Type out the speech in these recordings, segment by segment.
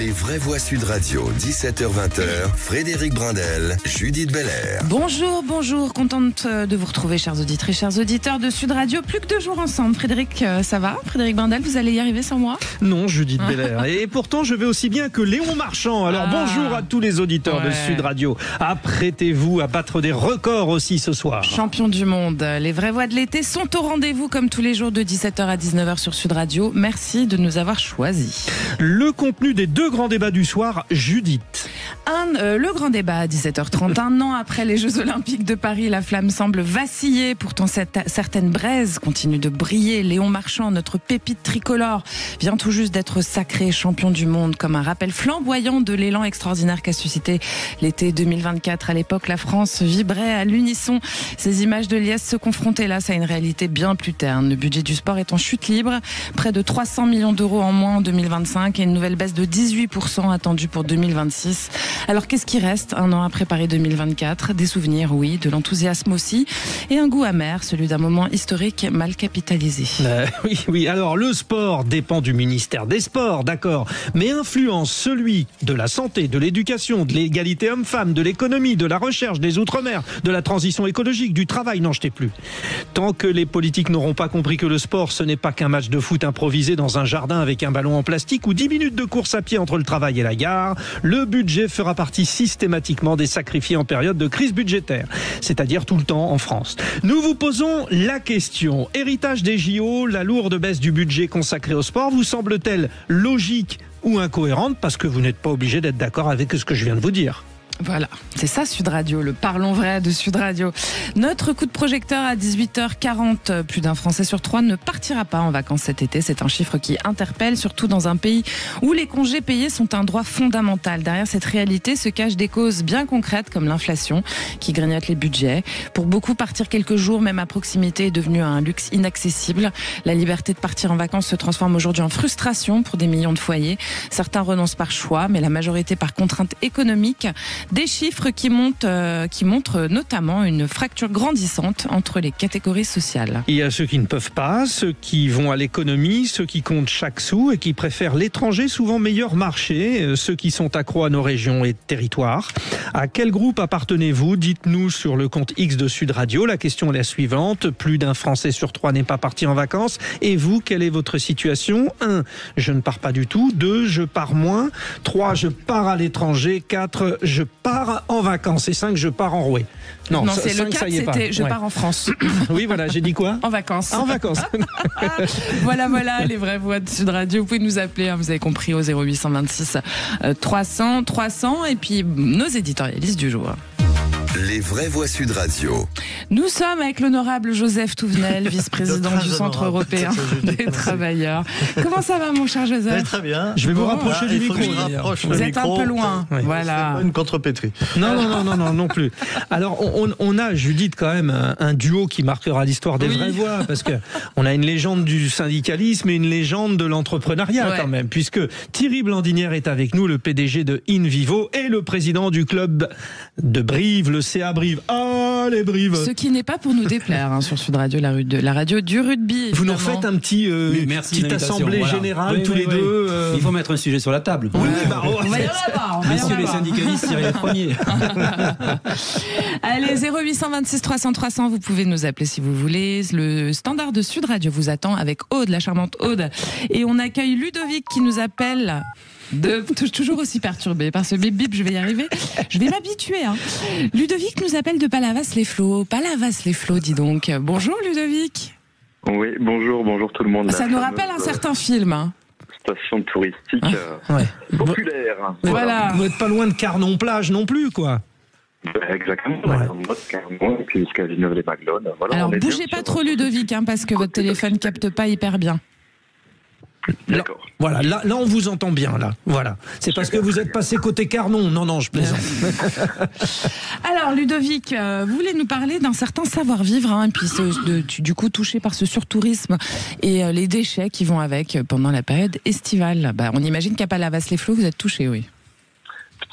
Les vraies voix Sud Radio, 17h-20h, Frédéric Brindel, Judith Belair. Bonjour, contente de vous retrouver, chers auditrices, chers auditeurs de Sud Radio. Plus que 2 jours ensemble. Frédéric, ça va? Frédéric Brindel, vous allez y arriver sans moi? Non, Judith Belair. Et pourtant, je vais aussi bien que Léon Marchand. Alors bonjour à tous les auditeurs de Sud Radio. Apprêtez-vous à battre des records aussi ce soir. Champion du monde. Les vraies voix de l'été sont au rendez-vous comme tous les jours de 17h à 19h sur Sud Radio. Merci de nous avoir choisis. Le contenu des 2 grands débats du soir, Judith. Le grand débat à 17h30. Un an après les Jeux Olympiques de Paris, la flamme semble vaciller. Pourtant, certaines braises continuent de briller. Léon Marchand, notre pépite tricolore, vient tout juste d'être sacré champion du monde, comme un rappel flamboyant de l'élan extraordinaire qu'a suscité l'été 2024. À l'époque, la France vibrait à l'unisson. Ces images de liesse se confrontaient là à une réalité bien plus terne. Le budget du sport est en chute libre. Près de 300 millions d'euros en moins en 2025 et une nouvelle baisse de 18% attendue pour 2026. Alors qu'est-ce qui reste un an après Paris 2024? Des souvenirs, oui, de l'enthousiasme aussi, et un goût amer, celui d'un moment historique mal capitalisé. Oui, alors le sport dépend du ministère des Sports, d'accord, mais influence celui de la santé, de l'éducation, de l'égalité homme-femme, de l'économie, de la recherche, des outre-mer, de la transition écologique, du travail, n'en jetez plus. Tant que les politiques n'auront pas compris que le sport, ce n'est pas qu'un match de foot improvisé dans un jardin avec un ballon en plastique ou 10 minutes de course à pied entre le travail et la gare, le budget fera partie systématiquement des sacrifiés en période de crise budgétaire, c'est-à-dire tout le temps en France. Nous vous posons la question. Héritage des JO, la lourde baisse du budget consacré au sport vous semble-t-elle logique ou incohérente? Parce que vous n'êtes pas obligé d'être d'accord avec ce que je viens de vous dire. Voilà, c'est ça Sud Radio, le parlons vrai de Sud Radio. Notre coup de projecteur à 18h40, plus d'un Français sur 3 ne partira pas en vacances cet été. C'est un chiffre qui interpelle, surtout dans un pays où les congés payés sont un droit fondamental. Derrière cette réalité se cachent des causes bien concrètes comme l'inflation qui grignote les budgets. Pour beaucoup, partir quelques jours, même à proximité, est devenu un luxe inaccessible. La liberté de partir en vacances se transforme aujourd'hui en frustration pour des millions de foyers. Certains renoncent par choix, mais la majorité par contrainte économique. Des chiffres qui montrent notamment une fracture grandissante entre les catégories sociales. Il y a ceux qui ne peuvent pas, ceux qui vont à l'économie, ceux qui comptent chaque sou et qui préfèrent l'étranger, souvent meilleur marché, ceux qui sont accros à nos régions et territoires. À quel groupe appartenez-vous? Dites-nous sur le compte X de Sud Radio. La question est la suivante. Plus d'un Français sur 3 n'est pas parti en vacances. Et vous, quelle est votre situation? 1. Je ne pars pas du tout. 2. Je pars moins. 3. Je pars à l'étranger. 4. Je pars en vacances. Et 5. Je pars en rouée. Non, c'est 5, le 4, c'était je pars en France. Oui, voilà, j'ai dit quoi? En vacances. En vacances. Voilà, les vraies voix de Sud Radio. Vous pouvez nous appeler, vous avez compris, au 0826 300 et puis nos éditorialistes du jour. Les vraies voix Sud Radio. Nous sommes avec l'honorable Joseph Touvenel, vice-président du Centre européen des travailleurs. Comment ça va, mon cher Joseph? Très bien. Je vais vous rapprocher du micro. Vous êtes un peu loin. Oui. Voilà. C'est pas une contrepétrie. Non plus. Alors, on a, Judith, quand même un duo qui marquera l'histoire des vraies voix, parce que on a une légende du syndicalisme et une légende de l'entrepreneuriat quand même, puisque Thierry Blandinière est avec nous, le PDG de InVivo et le président du club de Brive, le CA Brive. Ah, les Brives. Ce qui n'est pas pour nous déplaire sur Sud Radio, la radio du rugby. Évidemment. Vous nous refaites un petit petite assemblée générale tous les deux. Il faut mettre un sujet sur la table. On va y en avoir. Messieurs les syndicalistes, tirez les premiers. Allez, 0826 300, vous pouvez nous appeler si vous voulez. Le standard de Sud Radio vous attend avec Aude, la charmante Aude. Et on accueille Ludovic qui nous appelle... toujours aussi perturbé par ce bip bip, je vais y arriver. Je vais m'habituer. Ludovic nous appelle de Palavas-les-Flots. Palavas-les-Flots, dis donc. Bonjour Ludovic. Oui, bonjour tout le monde. Ça nous rappelle un certain film. Station touristique populaire. Voilà. Vous n'êtes pas loin de Carnon-Plage non plus, quoi. Exactement. Et puis jusqu'à Villeneuve-les-Maglones. Voilà, alors, bougez pas trop Ludovic, parce que votre téléphone capte pas hyper bien. D'accord. Voilà, là on vous entend bien, là. Voilà. C'est parce que vous êtes passé côté Carnon. Non, je plaisante. Alors, Ludovic, vous voulez nous parler d'un certain savoir-vivre, et puis du coup touché par ce surtourisme et les déchets qui vont avec pendant la période estivale. On imagine qu'à Palavas-les-Flots, vous êtes touché, oui.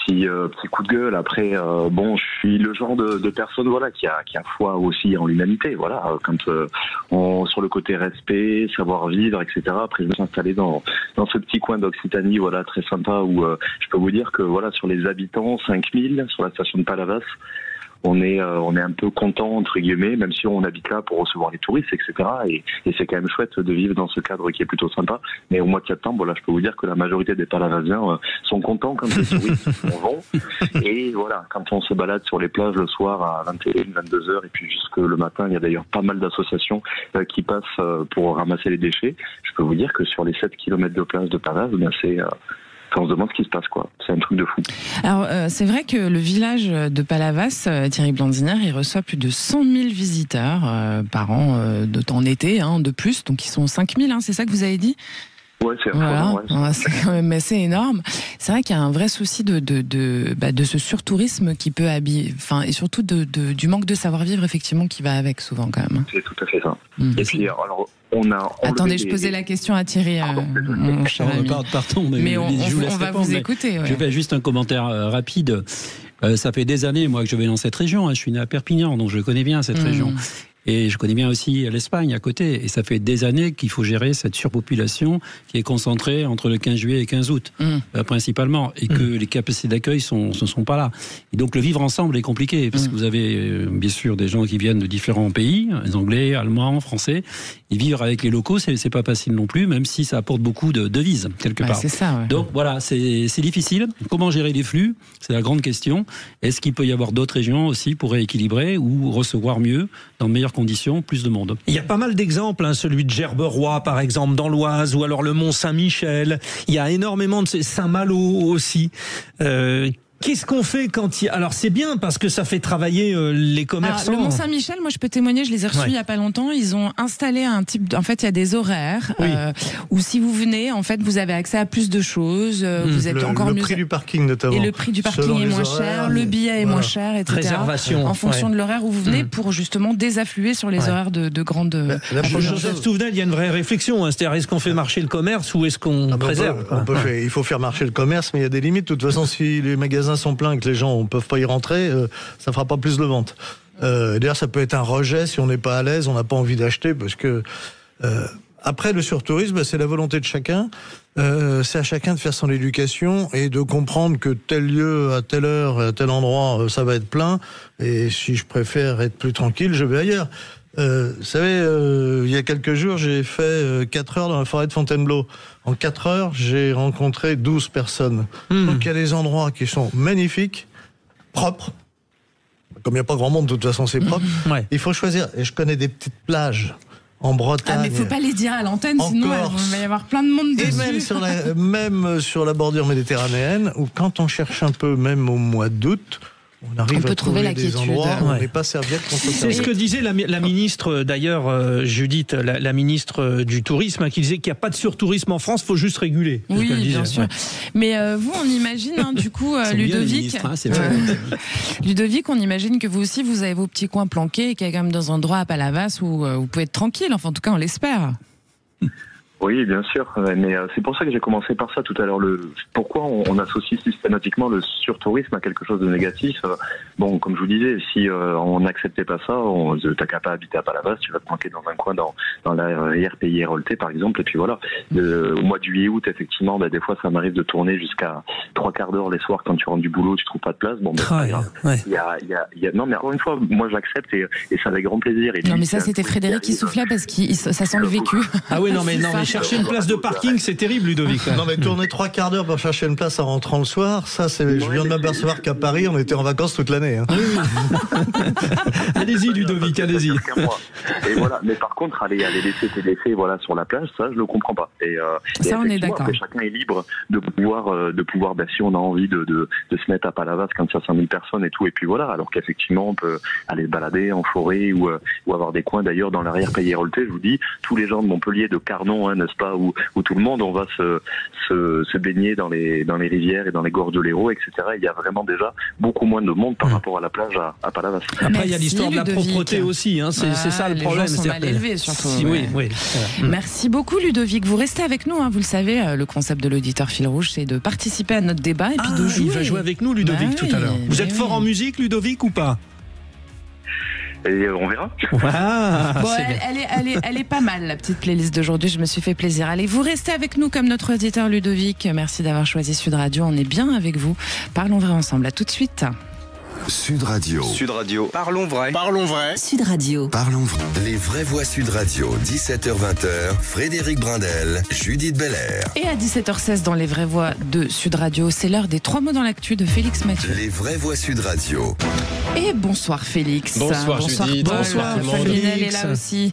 petit coup de gueule. Après, bon, je suis le genre de personne, voilà, qui a foi aussi en l'humanité, voilà. Quand sur le côté respect, savoir vivre, etc. Après, je me suis installé dans ce petit coin d'Occitanie, voilà, très sympa, où je peux vous dire que, voilà, sur les habitants, 5000 sur la station de Palavas. On est un peu content, entre guillemets, même si on habite là pour recevoir les touristes, etc. Et c'est quand même chouette de vivre dans ce cadre qui est plutôt sympa. Mais au mois de septembre, voilà, je peux vous dire que la majorité des Palavasiens sont contents quand les touristes s'en vont. Et voilà, quand on se balade sur les plages le soir à 21, 22h et puis jusque le matin, il y a d'ailleurs pas mal d'associations qui passent pour ramasser les déchets. Je peux vous dire que sur les 7 km de plage de Palavas, c'est... on se demande ce qui se passe, quoi. C'est un truc de fou. Alors, c'est vrai que le village de Palavas, Thierry Blandiner, il reçoit plus de 100 000 visiteurs par an en été, de plus. Donc, ils sont 5 000, c'est ça que vous avez dit ? Ouais, c'est c'est quand même assez énorme. C'est vrai qu'il y a un vrai souci de ce surtourisme qui peut habiller, et surtout du manque de savoir-vivre, effectivement, qui va avec souvent, quand même. C'est tout à fait ça. Et puis, alors, on a... Attendez, je posais la question à Thierry, mon cher ami. Pardon, mais on va vous écouter. Ouais. Je fais juste un commentaire rapide. Ça fait des années, moi, que je vais dans cette région. Je suis né à Perpignan, donc je connais bien cette région. Et je connais bien aussi l'Espagne à côté. Et ça fait des années qu'il faut gérer cette surpopulation qui est concentrée entre le 15 juillet et 15 août, principalement. Et que les capacités d'accueil ne sont pas là. Et donc le vivre ensemble est compliqué. Parce que vous avez bien sûr des gens qui viennent de différents pays, les Anglais, Allemands, Français. Et vivre avec les locaux, c'est pas facile non plus, même si ça apporte beaucoup de devises, quelque part. C'est ça, ouais. Donc voilà, c'est difficile. Comment gérer les flux ? C'est la grande question. Est-ce qu'il peut y avoir d'autres régions aussi pour rééquilibrer ou recevoir mieux, dans de meilleures conditions, plus de monde ? Il y a pas mal d'exemples, celui de Gerberoy par exemple dans l'Oise, ou alors le Mont Saint-Michel. Il y a énormément de Saint-Malo aussi. Qu'est-ce qu'on fait quand il y a... Alors c'est bien parce que ça fait travailler les commerçants. Le Mont Saint-Michel, moi je peux témoigner, je les ai reçus il y a pas longtemps. Ils ont installé un type, en fait il y a des horaires où si vous venez, en fait vous avez accès à plus de choses. Vous êtes encore mieux. Le prix du parking notamment. Et le prix du parking est moins cher, le billet est moins cher, etc. Réservation. En fonction de l'horaire où vous venez pour justement désaffluer sur les horaires de grandes. Joseph Stouvenel, il y a une vraie réflexion. C'est-à-dire est-ce qu'on fait marcher le commerce ou est-ce qu'on préserve ? Il faut faire marcher le commerce, mais il y a des limites. De toute façon, si les magasins sont pleins et que les gens ne peuvent pas y rentrer, ça fera pas plus de ventes. D'ailleurs, ça peut être un rejet si on n'est pas à l'aise, on n'a pas envie d'acheter, parce que après le surtourisme, c'est la volonté de chacun. C'est à chacun de faire son éducation et de comprendre que tel lieu, à telle heure, à tel endroit, ça va être plein. Et si je préfère être plus tranquille, je vais ailleurs. Vous savez, il y a quelques jours, j'ai fait 4 heures dans la forêt de Fontainebleau. En 4 heures, j'ai rencontré 12 personnes. Donc il y a des endroits qui sont magnifiques, propres. Comme il n'y a pas grand monde, de toute façon, c'est propre. Il faut choisir. Et je connais des petites plages en Bretagne. Mais il ne faut pas les dire à l'antenne, sinon il va y avoir plein de monde dessus. Et même sur la bordure méditerranéenne, où quand on cherche un peu, même au mois d'août, on arrive à trouver des endroits où on n'est pas serviette contre C'est ce que disait la ministre, d'ailleurs, Judith, la ministre du Tourisme, qui disait qu'il n'y a pas de surtourisme en France, il faut juste réguler. Oui, bien sûr. Mais vous, on imagine, du coup, Ludovic, Ludovic, on imagine que vous aussi, vous avez vos petits coins planqués et qu'il y a quand même des endroits à Palavas où vous pouvez être tranquille, enfin, en tout cas, on l'espère. Oui, bien sûr, mais c'est pour ça que j'ai commencé par ça tout à l'heure. Pourquoi on associe systématiquement le surtourisme à quelque chose de négatif ? Bon, comme je vous disais, si on n'acceptait pas ça, t'as qu'à pas habiter à Palavas, tu vas te planquer dans un coin dans la RPI Hérolté par exemple, et puis voilà. Au mois de juillet-août, effectivement, des fois ça m'arrive de tourner jusqu'à 3/4 d'heure les soirs quand tu rentres du boulot, tu trouves pas de place. Bon, non, mais encore une fois, moi j'accepte et ça avec grand plaisir. Et non, mais ça c'était Frédéric qui soufflait parce que ça sent le vécu. Ah oui, non, mais chercher une place de parking, c'est terrible, Ludovic. Non, mais tourner 3/4 d'heure pour chercher une place en rentrant le soir, ça, je viens de m'apercevoir qu'à Paris, on était en vacances toute l'année. Hein. Allez-y, Ludovic, allez-y. Et voilà. Mais par contre, aller laisser ses déchets, sur la plage, ça, je le comprends pas. Ça, on est d'accord. Après, chacun est libre de pouvoir, si on a envie de se mettre à Palavas quand il y a 5000 personnes et tout, et puis voilà. Alors qu'effectivement, on peut aller se balader en forêt ou avoir des coins. D'ailleurs, dans l'arrière-pays Hérolté, je vous dis, tous les gens de Montpellier, de Carnon, n'est-ce pas, où tout le monde, on va se baigner dans les rivières et dans les gorges de l'Hérault, etc. Il y a vraiment déjà beaucoup moins de monde par rapport à la plage à Palavas. Après, il y a l'histoire de la propreté aussi, hein. C'est ça le problème. Les gens sont mal élevés, surtout. Oui. Merci beaucoup, Ludovic. Vous restez avec nous, hein. Vous le savez, le concept de l'auditeur fil rouge, c'est de participer à notre débat et puis de jouer. Il va jouer avec nous, Ludovic, tout à l'heure. Vous êtes fort en musique, Ludovic, ou pas? Et on verra. Bon, elle est pas mal, la petite playlist d'aujourd'hui. Je me suis fait plaisir. Allez, vous restez avec nous comme notre auditeur Ludovic. Merci d'avoir choisi Sud Radio. On est bien avec vous. Parlons vrai ensemble. À tout de suite. Sud Radio. Sud Radio. Parlons vrai. Parlons vrai. Sud Radio. Parlons vrai. Les vraies voix Sud Radio. 17h-20h. Frédéric Brindel, Judith Belair. Et à 17h16 dans les vraies voix de Sud Radio, c'est l'heure des 3 mots dans l'actu de Félix Mathieu. Les vraies voix Sud Radio. Et bonsoir Félix. Bonsoir Judith. Bonsoir Félix. Est là aussi.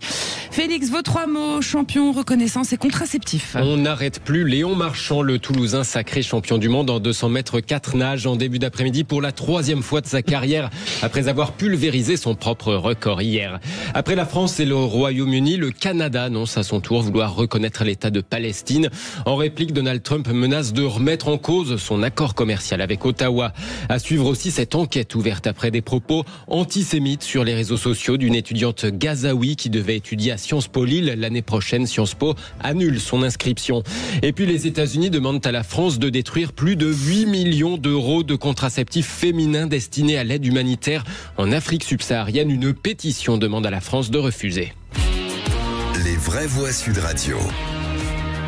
Félix, vos 3 mots: champion, reconnaissance et contraceptif. On n'arrête plus Léon Marchand, le Toulousain sacré champion du monde en 200 mètres 4 nages en début d'après-midi pour la 3e fois de sa carrière après avoir pulvérisé son propre record hier. Après la France et le Royaume-Uni, le Canada annonce à son tour vouloir reconnaître l'État de Palestine. En réplique, Donald Trump menace de remettre en cause son accord commercial avec Ottawa. À suivre aussi cette enquête ouverte après des propos antisémites sur les réseaux sociaux d'une étudiante gazaoui qui devait étudier à Sciences Po Lille l'année prochaine. Sciences Po annule son inscription. Et puis les États-Unis demandent à la France de détruire plus de 8 millions d'euros de contraceptifs féminins destinés à l'aide humanitaire en Afrique subsaharienne. Une pétition demande à la France de refuser. Les vraies voix Sud Radio.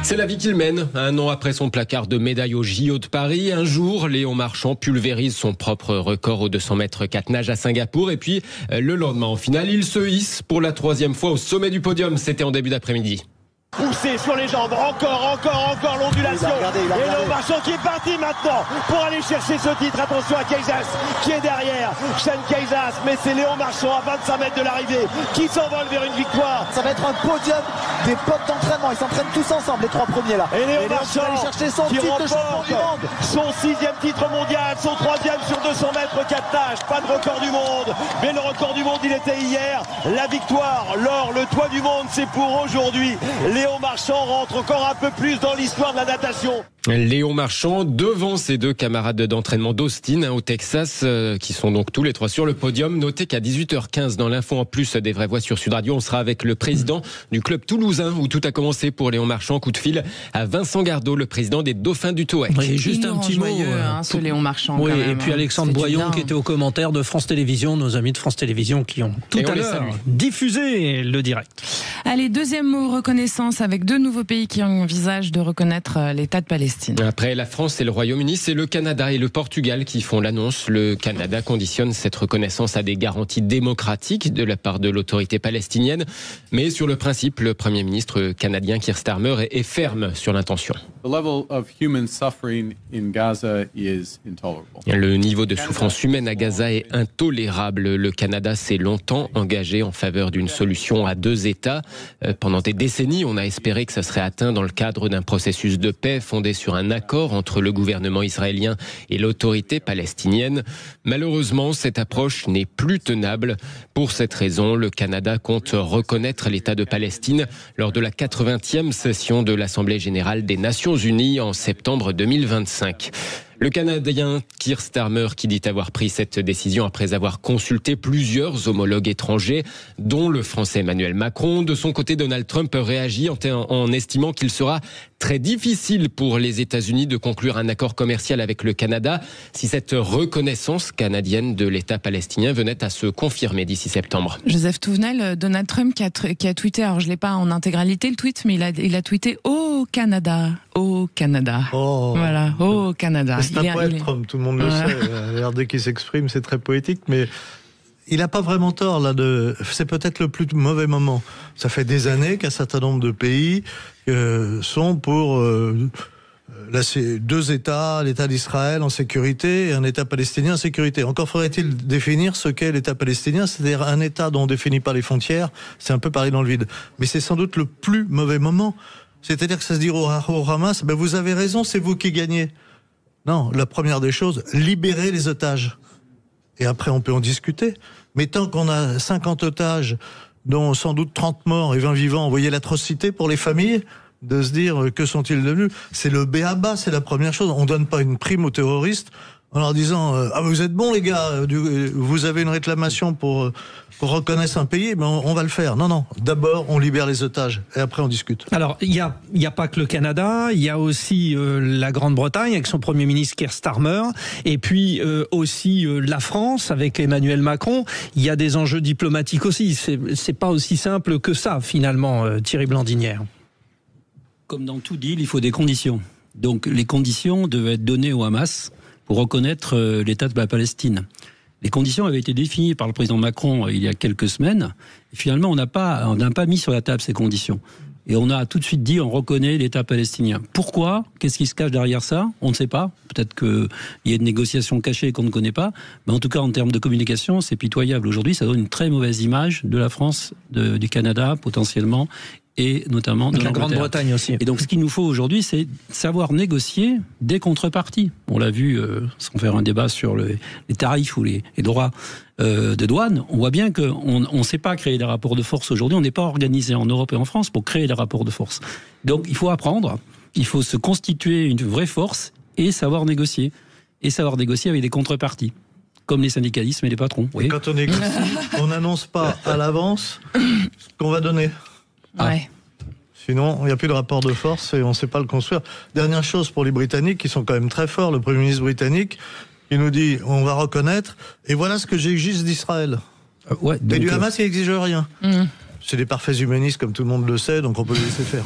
C'est la vie qu'il mène. 1 an après son placard de médaille au JO de Paris, un jour, Léon Marchand pulvérise son propre record aux 200 mètres 4 nages à Singapour. Et puis, le lendemain, en finale, il se hisse pour la 3e fois au sommet du podium. C'était en début d'après-midi. Poussé sur les jambes, encore l'ondulation. Et Léon Marchand qui est parti maintenant pour aller chercher ce titre. Attention à Keizas qui est derrière. Shane Keizas, mais c'est Léon Marchand à 25 mètres de l'arrivée qui s'envole vers une victoire. Ça va être un podium des potes d'entraînement. Ils s'entraînent tous ensemble, les 3 premiers là. Et Léon Marchand va aller chercher son titre de champion du monde. Son 6e titre mondial, son 3e sur 200 mètres 4 nages. Pas de record du monde, mais le record du monde il était hier. La victoire, l'or, le toit du monde, c'est pour aujourd'hui. Léon Marchand rentre encore un peu plus dans l'histoire de la natation. Léon Marchand devant ses 2 camarades d'entraînement d'Austin au Texas qui sont donc tous les 3 sur le podium. Notez qu'à 18h15 dans l'info en plus des vraies voix sur Sud Radio, on sera avec le président du club toulousain où tout a commencé pour Léon Marchand. Coup de fil à Vincent Gardot, le président des Dauphins du Toec. Oui, juste un petit mot ce Léon Marchand. Oui, quand même, et puis Alexandre Boyon qui était aux commentaires de France Télévisions, nos amis de France Télévisions qui ont tout à l'heure diffusé le direct. Allez, 2e mot, reconnaissance, avec 2 nouveaux pays qui envisagent de reconnaître l'État de Palestine. Après la France et le Royaume-Uni, c'est le Canada et le Portugal qui font l'annonce. Le Canada conditionne cette reconnaissance à des garanties démocratiques de la part de l'autorité palestinienne. Mais sur le principe, le Premier ministre canadien Keir Starmer est ferme sur l'intention. Le niveau de souffrance humaine à Gaza est intolérable. Le Canada s'est longtemps engagé en faveur d'une solution à 2 États. Pendant des décennies, on a espéré que ça serait atteint dans le cadre d'un processus de paix fondé sur un accord entre le gouvernement israélien et l'autorité palestinienne. Malheureusement, cette approche n'est plus tenable. Pour cette raison, le Canada compte reconnaître l'État de Palestine lors de la 80e session de l'Assemblée générale des Nations unies en septembre 2025. Le Canadien Keir Starmer qui dit avoir pris cette décision après avoir consulté plusieurs homologues étrangers, dont le Français Emmanuel Macron. De son côté, Donald Trump réagit en estimant qu'il sera très difficile pour les États-Unis de conclure un accord commercial avec le Canada si cette reconnaissance canadienne de l'État palestinien venait à se confirmer d'ici septembre. Joseph Touvenel, Donald Trump qui a tweeté, alors je ne l'ai pas en intégralité le tweet, mais il a tweeté « Au Canada, au Canada ». Voilà, au Canada. C'est un poète, Trump, tout le monde le sait. Dès qu'il s'exprime, c'est très poétique, mais il n'a pas vraiment tort là. C'est peut-être le plus mauvais moment. Ça fait des années qu'un certain nombre de pays sont pour 2 États, l'État d'Israël en sécurité et un État palestinien en sécurité. Encore faudrait-il définir ce qu'est l'État palestinien, c'est-à-dire un État dont on ne définit pas les frontières. C'est un peu parler dans le vide. Mais c'est sans doute le plus mauvais moment. C'est-à-dire que ça se dit au Hamas, vous avez raison, c'est vous qui gagnez. Non, la première des choses, libérer les otages. Et après, on peut en discuter. Mais tant qu'on a 50 otages, dont sans doute 30 morts et 20 vivants, vous voyez l'atrocité pour les familles. de se dire que sont-ils devenus. C'est le b.a.-ba, c'est la première chose. On donne pas une prime aux terroristes en leur disant vous êtes bons les gars, vous avez une réclamation pour reconnaître un pays, mais on va le faire. Non, d'abord on libère les otages et après on discute. Alors il y a pas que le Canada, il y a aussi la Grande-Bretagne avec son Premier ministre Keir Starmer, et puis aussi la France avec Emmanuel Macron. Il y a des enjeux diplomatiques aussi. C'est pas aussi simple que ça finalement, Thierry Blandinière. Comme dans tout deal, il faut des conditions. Donc les conditions devaient être données au Hamas pour reconnaître l'État de la Palestine. Les conditions avaient été définies par le président Macron il y a quelques semaines. Et finalement, on n'a pas mis sur la table ces conditions. Et on a tout de suite dit on reconnaît l'État palestinien. Pourquoi ? Qu'est-ce qui se cache derrière ça ? On ne sait pas. Peut-être qu'il y a une négociation cachée qu'on ne connaît pas. Mais en tout cas, en termes de communication, c'est pitoyable. Aujourd'hui, ça donne une très mauvaise image de la France, du Canada potentiellement, et notamment de la Grande-Bretagne aussi. Et donc ce qu'il nous faut aujourd'hui, c'est savoir négocier des contreparties. On l'a vu sans faire un débat sur les tarifs ou les droits de douane. On voit bien qu'on ne sait pas créer des rapports de force aujourd'hui. On n'est pas organisé en Europe et en France pour créer des rapports de force. Donc il faut apprendre, il faut se constituer une vraie force et savoir négocier. Et savoir négocier avec des contreparties, comme les syndicalistes et les patrons. Et quand on négocie, on n'annonce pas à l'avance ce qu'on va donner. Ouais. Sinon, il n'y a plus de rapport de force et on ne sait pas le construire. Dernière chose pour les Britanniques, qui sont quand même très forts, le Premier ministre britannique, il nous dit on va reconnaître, et voilà ce que j'exige d'Israël. Et du Hamas, il n'exige rien. C'est des parfaits humanistes, comme tout le monde le sait, donc on peut les laisser faire.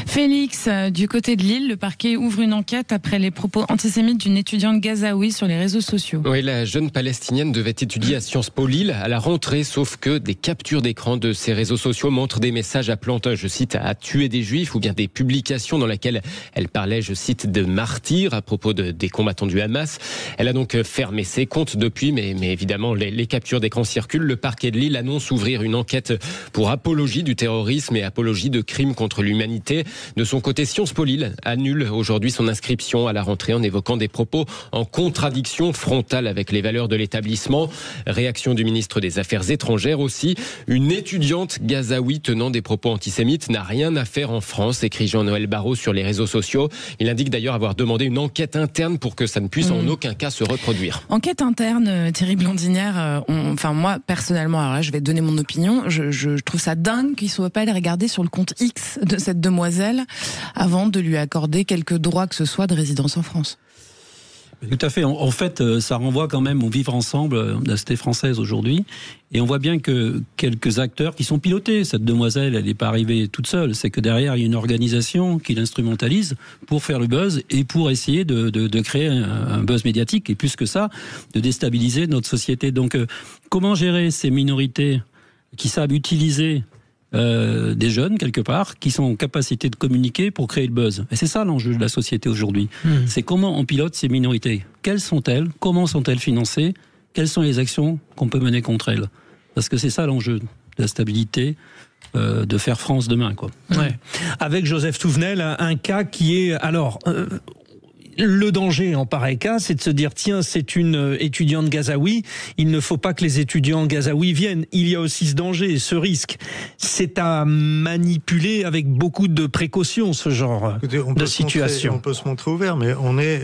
Félix, du côté de Lille, le parquet ouvre une enquête après les propos antisémites d'une étudiante gazaoui sur les réseaux sociaux. Oui, la jeune palestinienne devait étudier à Sciences Po Lille à la rentrée, sauf que des captures d'écran de ses réseaux sociaux montrent des messages appelant, je cite, à tuer des juifs, ou bien des publications dans lesquelles elle parlait, je cite, de martyrs à propos des combattants du Hamas. Elle a donc fermé ses comptes depuis, mais évidemment les captures d'écran circulent. Le parquet de Lille annonce ouvrir une enquête pour apologie du terrorisme et apologie de crimes contre l'humanité. De son côté, Sciences Po Lille annule aujourd'hui son inscription à la rentrée en évoquant des propos en contradiction frontale avec les valeurs de l'établissement. Réaction du ministre des Affaires étrangères aussi. Une étudiante gazaoui tenant des propos antisémites n'a rien à faire en France, écrit Jean-Noël Barrot sur les réseaux sociaux. Il indique d'ailleurs avoir demandé une enquête interne pour que ça ne puisse en aucun cas se reproduire. Enquête interne, Thierry Blandinière, moi personnellement, alors là je vais donner mon opinion, je trouve ça dingue qu'il ne soit pas allé regarder sur le compte X de cette demoiselle avant de lui accorder quelques droits que ce soit de résidence en France. Tout à fait. En fait, ça renvoie quand même au vivre ensemble de la cité française aujourd'hui. Et on voit bien que quelques acteurs qui sont pilotés, cette demoiselle, elle n'est pas arrivée toute seule. C'est que derrière, il y a une organisation qui l'instrumentalise pour faire le buzz et pour essayer de créer un buzz médiatique. Et plus que ça, de déstabiliser notre société. Donc, comment gérer ces minorités qui savent utiliser des jeunes, quelque part, qui sont en capacité de communiquer pour créer le buzz. Et c'est ça l'enjeu de la société aujourd'hui. C'est comment on pilote ces minorités. Quelles sont-elles ? Comment sont-elles financées ? Quelles sont les actions qu'on peut mener contre elles ? Parce que c'est ça l'enjeu de la stabilité, de faire France demain, quoi. Ouais. Avec Joseph Touvenel, un cas qui est... Alors... le danger en pareil cas, c'est de se dire tiens, c'est une étudiante gazaoui, il ne faut pas que les étudiants gazaouis viennent. Il y a aussi ce danger, ce risque. C'est à manipuler avec beaucoup de précautions, ce genre de situation. On peut se montrer ouvert, mais on est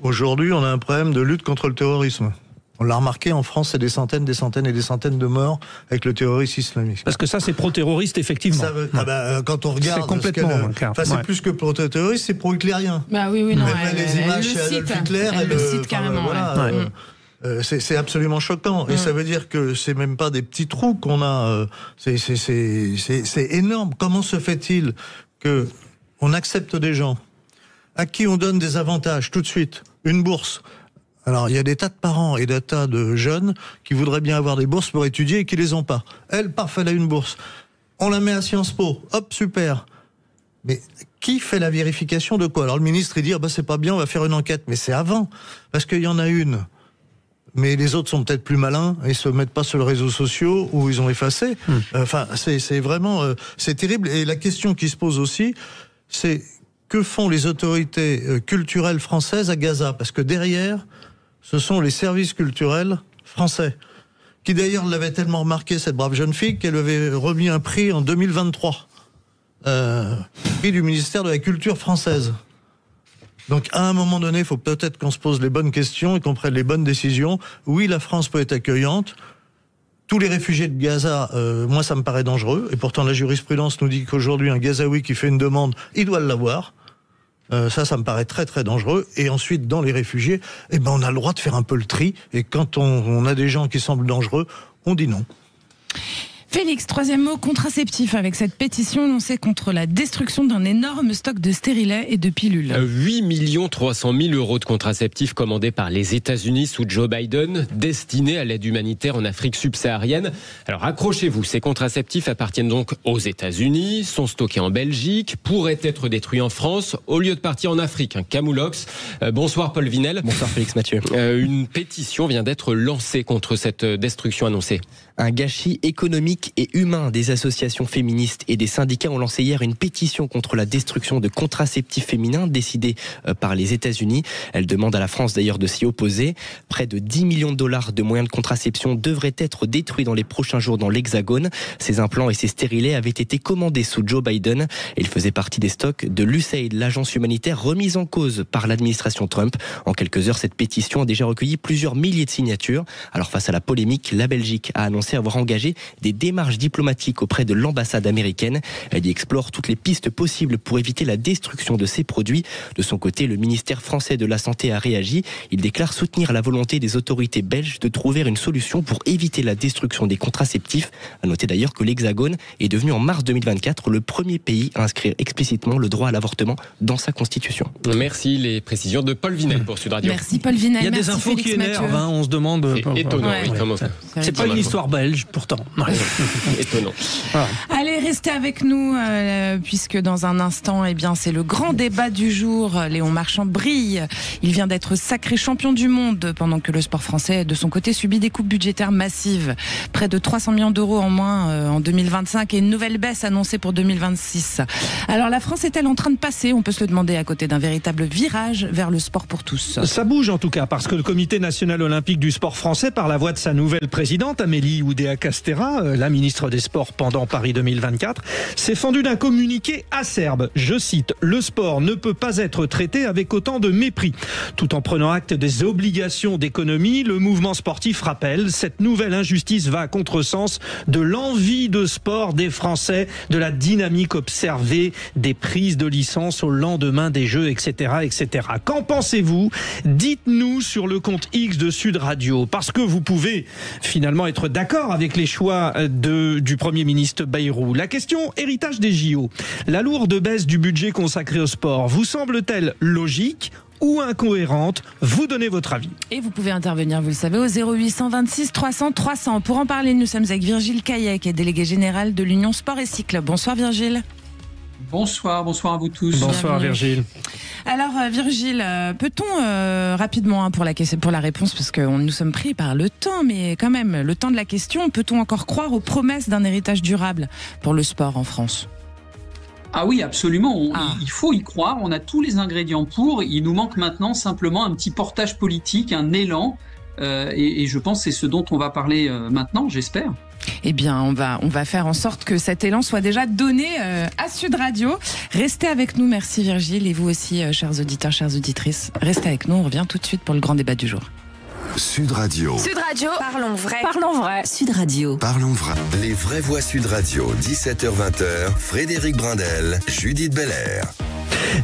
aujourd'hui, on a un problème de lutte contre le terrorisme. On l'a remarqué, en France, c'est des centaines et des centaines de morts avec le terrorisme islamique. Parce que ça, c'est pro-terroriste, effectivement. Quand on regarde... C'est complètement... c'est plus que pro-terroriste, c'est pro-hitlérien. Bah oui, non. Les images chez Adolf Hitler... Elle le cite carrément. C'est absolument choquant. Et ça veut dire que c'est même pas des petits trous qu'on a. C'est énorme. Comment se fait-il que on accepte des gens à qui on donne des avantages tout de suite, une bourse? Alors, il y a des tas de parents et des tas de jeunes qui voudraient bien avoir des bourses pour étudier et qui les ont pas. Elle, paf, elle a une bourse. On la met à Sciences Po. Hop, super. Mais qui fait la vérification de quoi? Alors, le ministre, il dit, c'est pas bien, on va faire une enquête. Mais c'est avant. Parce qu'il y en a une. Mais les autres sont peut-être plus malins et se mettent pas sur les réseaux sociaux où ils ont effacé. C'est vraiment, c'est terrible. Et la question qui se pose aussi, c'est que font les autorités culturelles françaises à Gaza? Parce que derrière, ce sont les services culturels français, qui d'ailleurs l'avaient tellement remarqué, cette brave jeune fille, qu'elle avait remis un prix en 2023. prix du ministère de la Culture française. Donc à un moment donné, il faut peut-être qu'on se pose les bonnes questions et qu'on prenne les bonnes décisions. Oui, la France peut être accueillante. Tous les réfugiés de Gaza, moi ça me paraît dangereux. Et pourtant la jurisprudence nous dit qu'aujourd'hui un Gazaoui qui fait une demande, il doit l'avoir. Ça me paraît très très dangereux. Et ensuite, dans les réfugiés, on a le droit de faire un peu le tri. Et quand on a des gens qui semblent dangereux, on dit non. Félix, troisième mot, contraceptif, avec cette pétition lancée contre la destruction d'un énorme stock de stérilets et de pilules. 8 300 000 euros de contraceptifs commandés par les États-Unis sous Joe Biden, destinés à l'aide humanitaire en Afrique subsaharienne. Alors accrochez-vous, ces contraceptifs appartiennent donc aux États-Unis, sont stockés en Belgique, pourraient être détruits en France, au lieu de partir en Afrique, un camoulox. Bonsoir Paul Vinel. Bonsoir Félix Mathieu. Une pétition vient d'être lancée contre cette destruction annoncée. Un gâchis économique et humain. Des associations féministes et des syndicats ont lancé hier une pétition contre la destruction de contraceptifs féminins décidée par les États-Unis. Elle demande à la France d'ailleurs de s'y opposer. Près de 10 millions de dollars de moyens de contraception devraient être détruits dans les prochains jours dans l'Hexagone. Ces implants et ces stérilets avaient été commandés sous Joe Biden. Ils faisaient partie des stocks de l'USAID, l'agence humanitaire remise en cause par l'administration Trump. En quelques heures, cette pétition a déjà recueilli plusieurs milliers de signatures. Alors face à la polémique, la Belgique a annoncé avoir engagé des démarches diplomatiques auprès de l'ambassade américaine. Elle y explore toutes les pistes possibles pour éviter la destruction de ces produits. De son côté, le ministère français de la Santé a réagi. Il déclare soutenir la volonté des autorités belges de trouver une solution pour éviter la destruction des contraceptifs. À noter d'ailleurs que l'Hexagone est devenu en mars 2024 le premier pays à inscrire explicitement le droit à l'avortement dans sa constitution. Merci, les précisions de Paul Vinel pour Sud Radio. Merci Paul Vinel. Il y a des infos Félix qui énervent, on se demande. C'est étonnant, Ouais. oui, comment ça. C'est pas une histoire belge, pourtant. Ouais. Étonnant. Voilà. Allez, restez avec nous, puisque dans un instant, c'est le grand débat du jour. Léon Marchand brille. Il vient d'être sacré champion du monde, pendant que le sport français, de son côté, subit des coupes budgétaires massives. Près de 300 millions d'euros en moins en 2025 et une nouvelle baisse annoncée pour 2026. Alors, la France est-elle en train de passer, on peut se le demander, à côté d'un véritable virage vers le sport pour tous? Ça bouge en tout cas, parce que le Comité national olympique du sport français, par la voix de sa nouvelle présidente, Amélie Oudéa-Castéra, la ministre des Sports pendant Paris 2024, s'est fendu d'un communiqué acerbe. Je cite, « Le sport ne peut pas être traité avec autant de mépris ». Tout en prenant acte des obligations d'économie, le mouvement sportif rappelle, cette nouvelle injustice va à contresens de l'envie de sport des Français, de la dynamique observée, des prises de licence au lendemain des Jeux, etc. etc. Qu'en pensez-vous? Dites-nous sur le compte X de Sud Radio, parce que vous pouvez finalement être d'accord avec les choix du Premier ministre Bayrou. La question héritage des JO. La lourde baisse du budget consacré au sport vous semble-t-elle logique ou incohérente? Vous donnez votre avis. Et vous pouvez intervenir, vous le savez, au 0826 300 300. Pour en parler, nous sommes avec Virgile Caillet, qui est délégué général de l'Union Sport et Cycle. Bonsoir Virgile. Bonsoir à vous tous. Bonsoir Virgile. Alors Virgile, peut-on rapidement pour la réponse, parce que nous sommes pris par le temps, mais quand même le temps de la question, peut-on encore croire aux promesses d'un héritage durable pour le sport en France? Ah oui, absolument. Il faut y croire. On a tous les ingrédients pour. Il nous manque maintenant simplement un petit portage politique, un élan. Et je pense que c'est ce dont on va parler maintenant, j'espère. Eh bien, on va faire en sorte que cet élan soit déjà donné à Sud Radio. Restez avec nous, merci Virgile, et vous aussi, chers auditeurs, chères auditrices. Restez avec nous, on revient tout de suite pour le grand débat du jour. Sud Radio. Sud Radio. Parlons vrai. Parlons vrai. Sud Radio. Parlons vrai. Les vraies voix Sud Radio, 17h-20h, Frédéric Brindel, Judith Belair.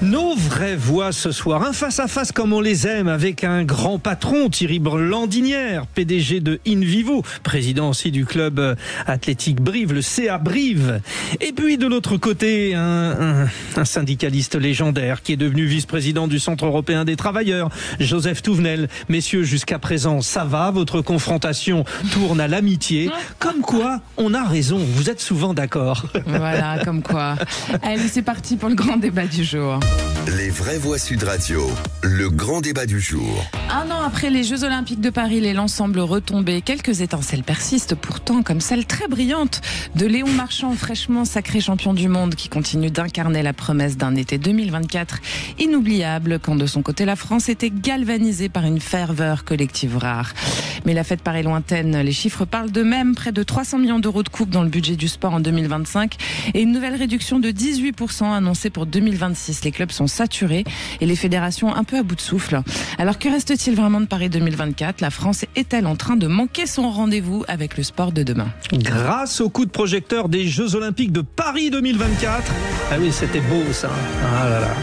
Nos vraies voix ce soir, un face-à-face comme on les aime, avec un grand patron, Thierry Landinière, PDG de InVivo, président aussi du club athlétique Brive, le CA Brive. Et puis de l'autre côté, un syndicaliste légendaire qui est devenu vice-président du Centre européen des travailleurs, Joseph Touvenel. Messieurs, jusqu'à présent, ça va, votre confrontation tourne à l'amitié. Comme quoi, on a raison, vous êtes souvent d'accord. Voilà, comme quoi. Allez, c'est parti pour le grand débat du jour. Les vraies voix Sud Radio, le grand débat du jour. Un an après les Jeux Olympiques de Paris, l'élan semble retomber. Quelques étincelles persistent pourtant, comme celle très brillante de Léon Marchand, fraîchement sacré champion du monde, qui continue d'incarner la promesse d'un été 2024 inoubliable, quand de son côté la France était galvanisée par une ferveur collective rare. Mais la fête paraît lointaine. Les chiffres parlent d'eux-mêmes. Près de 300 millions d'euros de coupe dans le budget du sport en 2025 et une nouvelle réduction de 18% annoncée pour 2026. Les clubs sont saturés et les fédérations un peu à bout de souffle. Alors que reste-t-il vraiment de Paris 2024 ? La France est-elle en train de manquer son rendez-vous avec le sport de demain ? Grâce au coup de projecteur des Jeux Olympiques de Paris 2024. Ah oui, c'était beau ça. Ah là là.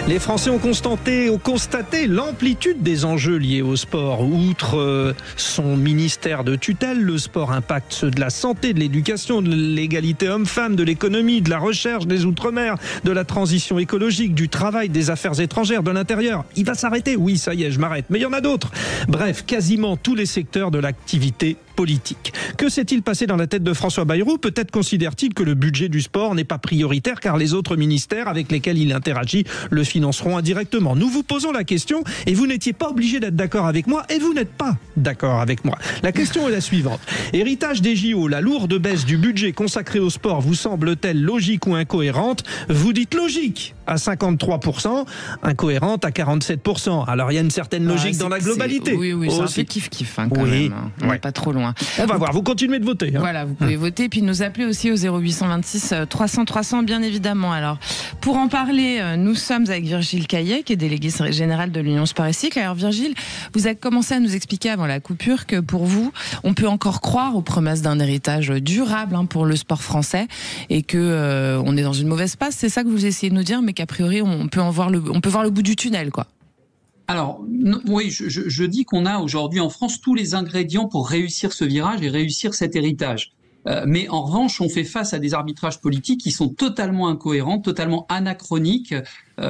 Les Français ont constaté l'amplitude des enjeux liés au sport. Outre son ministère de tutelle, le sport impacte ceux de la santé, de l'éducation, de l'égalité homme-femme, de l'économie, de la recherche, des outre-mer, de la transition écologique, du travail, des affaires étrangères, de l'intérieur. Il va s'arrêter ? Oui, ça y est, je m'arrête. Mais il y en a d'autres. Bref, quasiment tous les secteurs de l'activité politique. Que s'est-il passé dans la tête de François Bayrou ? Peut-être considère-t-il que le budget du sport n'est pas prioritaire car les autres ministères avec lesquels il interagit le financeront indirectement. Nous vous posons la question et vous n'étiez pas obligé d'être d'accord avec moi et vous n'êtes pas d'accord avec moi. La question est la suivante. Héritage des JO, la lourde baisse du budget consacré au sport vous semble-t-elle logique ou incohérente ? Vous dites logique à 53%, incohérente à 47%. Alors il y a une certaine logique dans la globalité. Oui, c'est un peu kiff-kiff quand même. On n'est pas trop loin. On va voir, vous continuez de voter. Voilà, vous pouvez voter puis nous appeler aussi au 0826 300 300 bien évidemment. Alors pour en parler, nous sommes avec Virgile Caillet qui est délégué général de l'Union Sport et Cycle. Alors Virgile, vous avez commencé à nous expliquer avant la coupure que pour vous, on peut encore croire aux promesses d'un héritage durable pour le sport français et que on est dans une mauvaise passe. C'est ça que vous essayez de nous dire, mais qu'a priori on peut voir le bout du tunnel, quoi. Alors, oui, je dis qu'on a aujourd'hui en France tous les ingrédients pour réussir ce virage et réussir cet héritage. Mais en revanche, on fait face à des arbitrages politiques qui sont totalement incohérents, totalement anachroniques.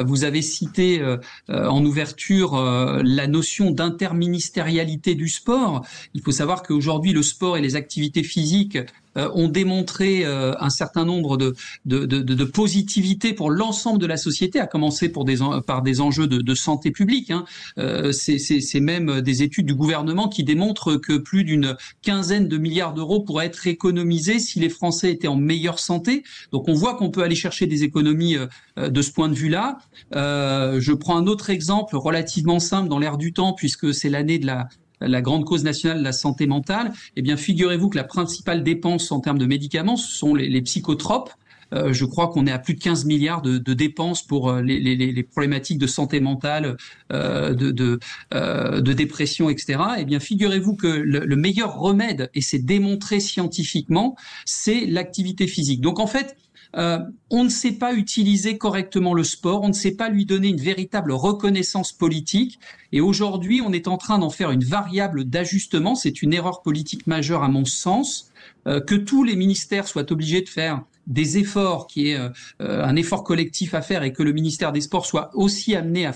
Vous avez cité en ouverture la notion d'interministérialité du sport. Il faut savoir qu'aujourd'hui, le sport et les activités physiques ont démontré un certain nombre de positivité pour l'ensemble de la société, à commencer par des enjeux de santé publique. C'est même des études du gouvernement qui démontrent que plus d'une quinzaine de milliards d'euros pourraient être économisés si les Français étaient en meilleure santé. Donc on voit qu'on peut aller chercher des économies de ce point de vue-là. Je prends un autre exemple relativement simple dans l'air du temps, puisque c'est l'année de la grande cause nationale de la santé mentale. Eh bien, figurez-vous que la principale dépense en termes de médicaments, ce sont les psychotropes. Je crois qu'on est à plus de 15 milliards de dépenses pour les problématiques de santé mentale, de dépression, etc. Eh bien, figurez-vous que le meilleur remède, et c'est démontré scientifiquement, c'est l'activité physique. Donc, en fait, on ne sait pas utiliser correctement le sport, on ne sait pas lui donner une véritable reconnaissance politique. Et aujourd'hui, on est en train d'en faire une variable d'ajustement. C'est une erreur politique majeure à mon sens, que tous les ministères soient obligés de faire des efforts, qui est un effort collectif à faire, et que le ministère des Sports soit aussi amené à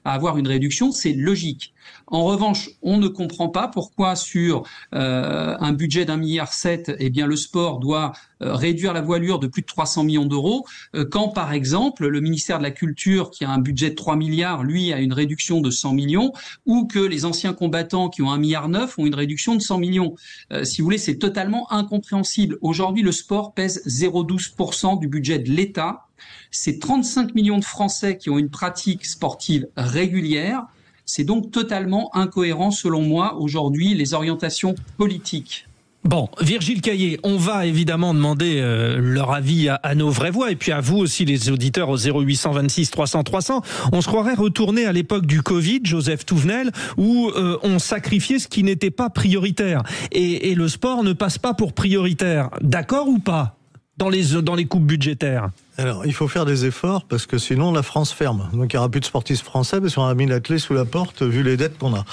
avoir une réduction, c'est logique. En revanche, on ne comprend pas pourquoi sur un budget d'1,7 milliard, eh bien le sport doit réduire la voilure de plus de 300 millions d'euros, quand par exemple le ministère de la Culture, qui a un budget de 3 milliards, lui a une réduction de 100 millions, ou que les anciens combattants qui ont 1,9 milliard ont une réduction de 100 millions. Si vous voulez, c'est totalement incompréhensible. Aujourd'hui, le sport pèse 0,12% du budget de l'État. C'est 35 millions de Français qui ont une pratique sportive régulière. C'est donc totalement incohérent, selon moi, aujourd'hui, les orientations politiques. Bon, Virgile Caillet, on va évidemment demander leur avis à nos vraies voix et puis à vous aussi les auditeurs au 0826 300 300. On se croirait retourner à l'époque du Covid, Joseph Touvenel, où on sacrifiait ce qui n'était pas prioritaire. Et le sport ne passe pas pour prioritaire. D'accord ou pas dans les coupes budgétaires? Alors, il faut faire des efforts parce que sinon la France ferme. Donc il n'y aura plus de sportifs français parce qu'on a mis la clé sous la porte vu les dettes qu'on a.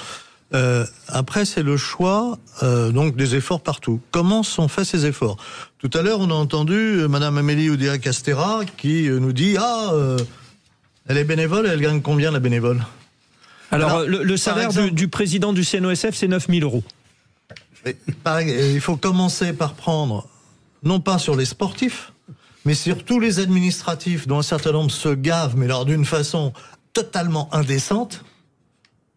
Après, c'est le choix donc des efforts partout. Comment sont faits ces efforts? Tout à l'heure, on a entendu Madame Amélie Oudéa-Castéra qui nous dit elle est bénévole, elle gagne combien la bénévole? Alors le salaire du président du CNOSF, c'est 9 000 euros. Il faut commencer par prendre, non pas sur les sportifs, mais sur tous les administratifs dont un certain nombre se gavent, mais alors d'une façon totalement indécente.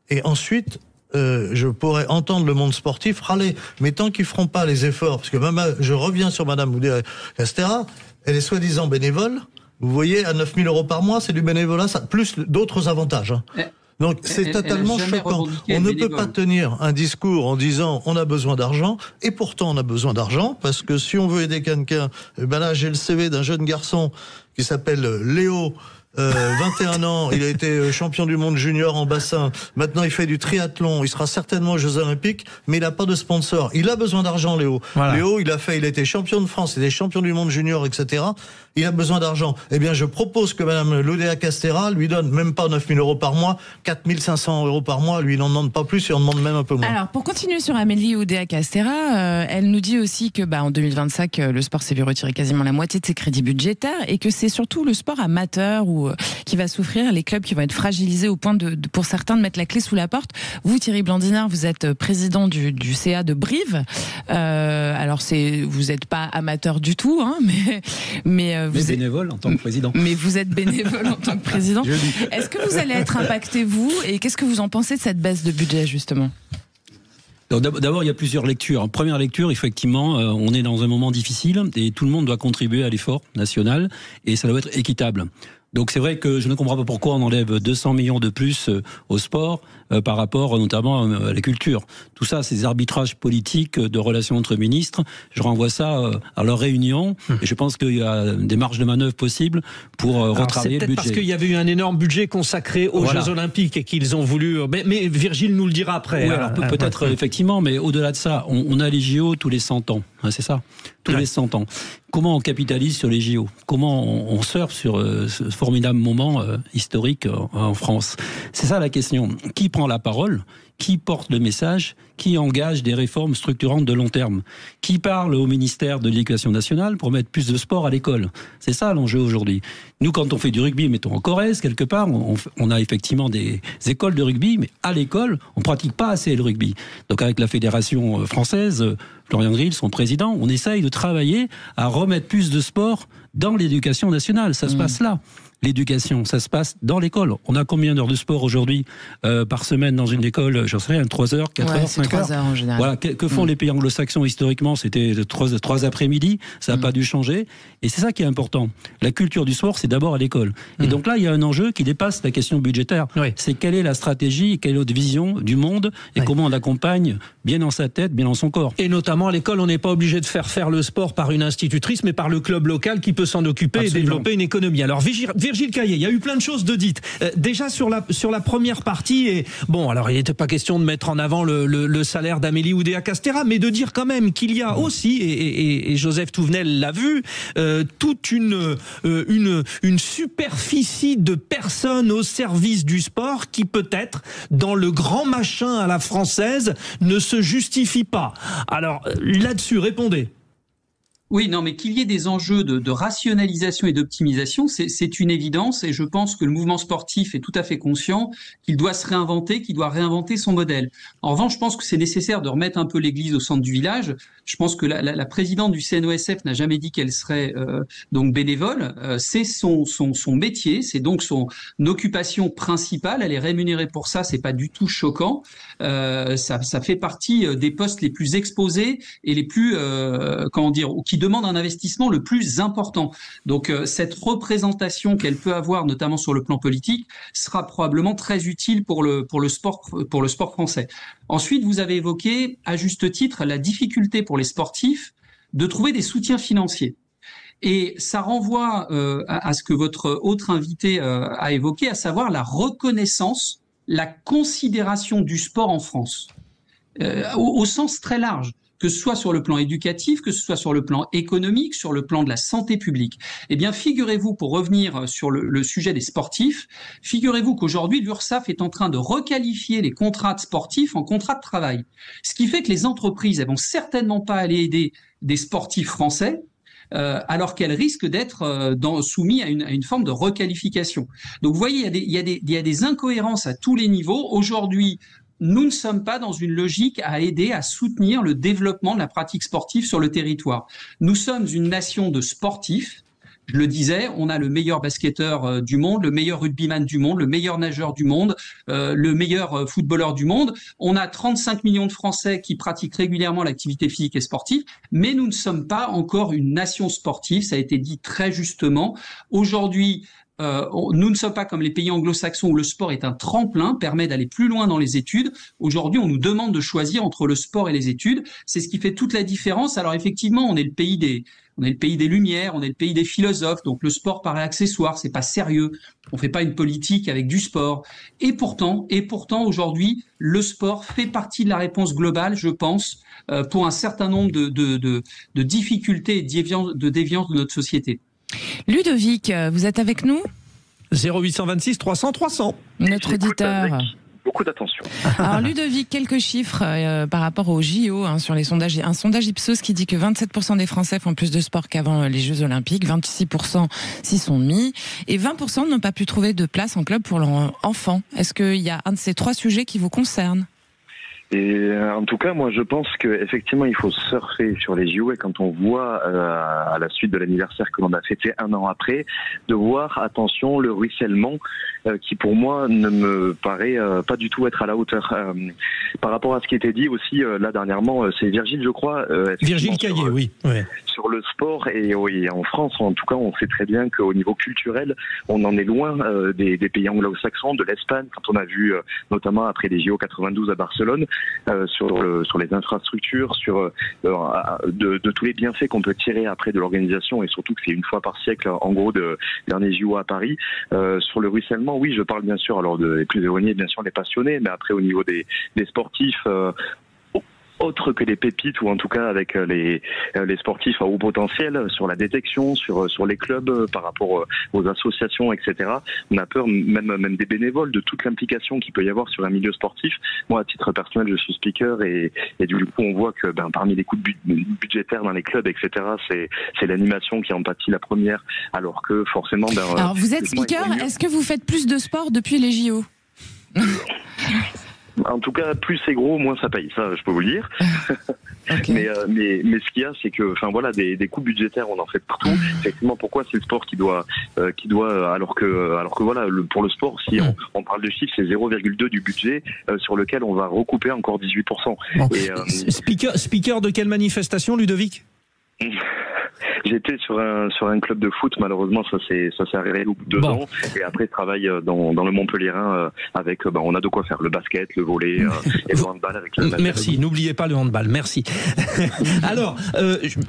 Et ensuite, je pourrais entendre le monde sportif râler. Mais tant qu'ils feront pas les efforts, parce que même, je reviens sur Madame Oudéa-Castéra, elle est soi-disant bénévole. Vous voyez, à 9 000 euros par mois, c'est du bénévolat, ça, plus d'autres avantages. Donc c'est totalement choquant. On ne peut pas tenir un discours en disant on a besoin d'argent, et pourtant on a besoin d'argent, parce que si on veut aider quelqu'un, ben là j'ai le CV d'un jeune garçon qui s'appelle Léo, 21 ans, il a été champion du monde junior en bassin. Maintenant, il fait du triathlon. Il sera certainement aux Jeux Olympiques, mais il n'a pas de sponsor. Il a besoin d'argent, Léo. Voilà. Léo, il a été champion de France, il est champion du monde junior, etc. Il a besoin d'argent. Eh bien, je propose que Madame Oudéa Castéra lui donne même pas 9 000 euros par mois, 4 500 euros par mois. Lui, il n'en demande pas plus, il en demande même un peu moins. Alors, pour continuer sur Amélie Oudéa Castéra, elle nous dit aussi que, en 2025, le sport s'est vu retirer quasiment la moitié de ses crédits budgétaires et que c'est surtout le sport amateur qui va souffrir, les clubs qui vont être fragilisés au point pour certains de mettre la clé sous la porte. Vous, Thierry Blandiner, vous êtes président du CA de Brive. Alors, vous n'êtes pas amateur du tout, hein, mais vous êtes bénévole en tant que président. Mais vous êtes bénévole en tant que président. Est-ce que vous allez être impacté, vous, et qu'est-ce que vous en pensez de cette baisse de budget, justement ? D'abord, il y a plusieurs lectures. Première lecture, effectivement, on est dans un moment difficile et tout le monde doit contribuer à l'effort national et ça doit être équitable. Donc c'est vrai que je ne comprends pas pourquoi on enlève 200 millions de plus au sport par rapport notamment à la culture. Tout ça, c'est des arbitrages politiques de relations entre ministres. Je renvoie ça à leur réunion et je pense qu'il y a des marges de manœuvre possibles pour retravailler le budget. Parce qu'il y avait eu un énorme budget consacré aux Jeux Olympiques et qu'ils ont voulu... Mais Virgile nous le dira après. Oui, alors peut-être effectivement, mais au-delà de ça, on a les JO tous les 100 ans. Hein, c'est ça, tous les 100 ans. Comment on capitalise sur les JO ? Comment on surfe sur ce formidable moment historique en France ? C'est ça la question. Qui prend la parole ? Qui porte le message ? Qui engage des réformes structurantes de long terme ? Qui parle au ministère de l'Éducation nationale pour mettre plus de sport à l'école ? C'est ça l'enjeu aujourd'hui. Nous, quand on fait du rugby, mettons en Corrèze, quelque part, on a effectivement des écoles de rugby, mais à l'école, on ne pratique pas assez le rugby. Donc avec la Fédération française, Florian Grill, son président, on essaye de travailler à remettre plus de sport dans l'éducation nationale. Ça se passe là. L'éducation, ça se passe dans l'école. On a combien d'heures de sport aujourd'hui par semaine dans une école ? J'en sais rien, 3 heures, 4 heures, 5 heures. 3 heures en général. Voilà, que font les pays anglo-saxons historiquement ? C'était 3 après-midi, ça n'a pas dû changer. Et c'est ça qui est important. La culture du sport, c'est d'abord à l'école. Et donc là, il y a un enjeu qui dépasse la question budgétaire. C'est quelle est la stratégie, quelle est notre vision du monde et comment on l'accompagne bien dans sa tête, bien dans son corps. Et notamment à l'école, on n'est pas obligé de faire le sport par une institutrice, mais par le club local qui peut s'en occuper. Absolument. Et développer une économie. Alors Virgile Caillé, il y a eu plein de choses de dites. Déjà sur la première partie, et bon, alors il n'était pas question de mettre en avant le salaire d'Amélie Oudéa Castéra, mais de dire quand même qu'il y a aussi, et Joseph Touvenel l'a vu, toute une superficie de personnes au service du sport qui peut-être, dans le grand machin à la française, ne se justifie pas. Alors là-dessus, répondez. Oui, non, mais qu'il y ait des enjeux de rationalisation et d'optimisation, c'est une évidence, et je pense que le mouvement sportif est tout à fait conscient qu'il doit se réinventer, qu'il doit réinventer son modèle. En revanche, je pense que c'est nécessaire de remettre un peu l'église au centre du village. Je pense que la présidente du CNOSF n'a jamais dit qu'elle serait donc bénévole. C'est son métier, c'est donc son occupation principale. Elle est rémunérée pour ça, c'est pas du tout choquant. Ça fait partie des postes les plus exposés et les plus qui demandent un investissement le plus important. Donc cette représentation qu'elle peut avoir, notamment sur le plan politique, sera probablement très utile pour le sport français. Ensuite, vous avez évoqué à juste titre la difficulté pour les sportifs de trouver des soutiens financiers. Et ça renvoie à ce que votre autre invité a évoqué, à savoir la reconnaissance, la considération du sport en France, au sens très large, que ce soit sur le plan éducatif, que ce soit sur le plan économique, sur le plan de la santé publique. Eh bien, figurez-vous, pour revenir sur le sujet des sportifs, figurez-vous qu'aujourd'hui, l'URSSAF est en train de requalifier les contrats de sportifs en contrats de travail. Ce qui fait que les entreprises, elles vont certainement pas aller aider des sportifs français, alors qu'elles risquent d'être soumises à une forme de requalification. Donc, vous voyez, il y a des incohérences à tous les niveaux. Aujourd'hui, nous ne sommes pas dans une logique à aider, à soutenir le développement de la pratique sportive sur le territoire. Nous sommes une nation de sportifs. Je le disais, on a le meilleur basketteur du monde, le meilleur rugbyman du monde, le meilleur nageur du monde, le meilleur footballeur du monde. On a 35 millions de Français qui pratiquent régulièrement l'activité physique et sportive, mais nous ne sommes pas encore une nation sportive, ça a été dit très justement. Aujourd'hui, nous ne sommes pas comme les pays anglo-saxons où le sport est un tremplin, permet d'aller plus loin dans les études. Aujourd'hui, on nous demande de choisir entre le sport et les études. C'est ce qui fait toute la différence. Alors effectivement, on est le pays des Lumières, on est le pays des philosophes, donc le sport paraît accessoire, c'est pas sérieux. On fait pas une politique avec du sport. Et pourtant, aujourd'hui, le sport fait partie de la réponse globale, je pense, pour un certain nombre de difficultés et de déviances de notre société. Ludovic, vous êtes avec nous ? 0826 300 300. Notre auditeur. Beaucoup d'attention. Alors Ludovic, quelques chiffres par rapport aux JO sur les sondages. Un sondage Ipsos qui dit que 27% des Français font plus de sport qu'avant les Jeux Olympiques, 26% s'y sont mis, et 20% n'ont pas pu trouver de place en club pour leur enfant. Est-ce qu'il y a un de ces trois sujets qui vous concerne ? Et en tout cas, moi, je pense qu'effectivement, il faut surfer sur les JO, et quand on voit, à la suite de l'anniversaire que l'on a fêté un an après, de voir, attention, le ruissellement, qui pour moi ne me paraît pas du tout être à la hauteur. Par rapport à ce qui était dit aussi, là, dernièrement, c'est Virgile, je crois. Virgile Caillé, oui. Ouais. Sur le sport, et oui, en France, en tout cas, on sait très bien qu'au niveau culturel, on en est loin des pays anglo-saxons, de l'Espagne, quand on a vu, notamment après les JO 92 à Barcelone, sur les infrastructures, sur de tous les bienfaits qu'on peut tirer après de l'organisation, et surtout que c'est une fois par siècle, en gros, de derniers JO à Paris. Sur le ruissellement, oui, je parle bien sûr alors des plus éloignés, bien sûr des passionnés, mais après au niveau des sportifs, autres que les pépites, ou en tout cas avec les sportifs à haut potentiel, sur la détection, sur les clubs, par rapport aux associations, etc. On a peur, même des bénévoles, de toute l'implication qu'il peut y avoir sur un milieu sportif. Moi, à titre personnel, je suis speaker, et du coup, on voit que parmi les coûts budgétaires dans les clubs, etc., c'est l'animation qui en pâtit la première, alors que forcément... Alors, vous êtes speaker, est-ce que vous faites plus de sport depuis les JO ? En tout cas, plus c'est gros, moins ça paye. Ça, je peux vous le dire. Okay. Mais ce qu'il y a, c'est que, enfin voilà, des coûts budgétaires, on en fait partout. Effectivement, pourquoi c'est le sport qui doit, alors que voilà, pour le sport, si on parle de chiffres, c'est 0,2 du budget sur lequel on va recouper encore 18%. Bon. Et, speaker de quelle manifestation, Ludovic? J'étais sur un club de foot, malheureusement ça s'est arrêté au bout de 2 ans, et après je travaille dans le Montpellierin avec on a de quoi faire, le basket, le volley et le handball avec le Merci, n'oubliez pas le handball, merci. Alors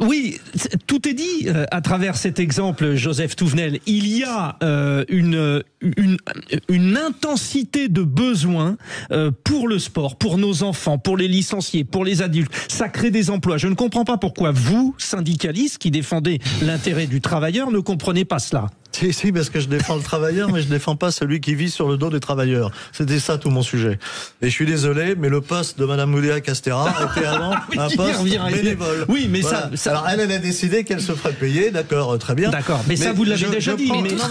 oui, tout est dit à travers cet exemple, Joseph Touvenel. Il y a une intensité de besoin pour le sport, pour nos enfants, pour les licenciés, pour les adultes. Ça crée des emplois. Je ne comprends pas pourquoi vous, syndicalistes qui défendez l'intérêt du travailleur, ne comprenez pas cela. Si, parce que je défends le travailleur, mais je défends pas celui qui vit sur le dos des travailleurs. C'était ça tout mon sujet. Et je suis désolé, mais le poste de Madame Oudéa-Castéra était avant un poste bénévole. Oui, mais voilà. Ça... Alors elle a décidé qu'elle se ferait payer, d'accord, très bien. D'accord, mais ça vous l'avez déjà dit. Mais je prends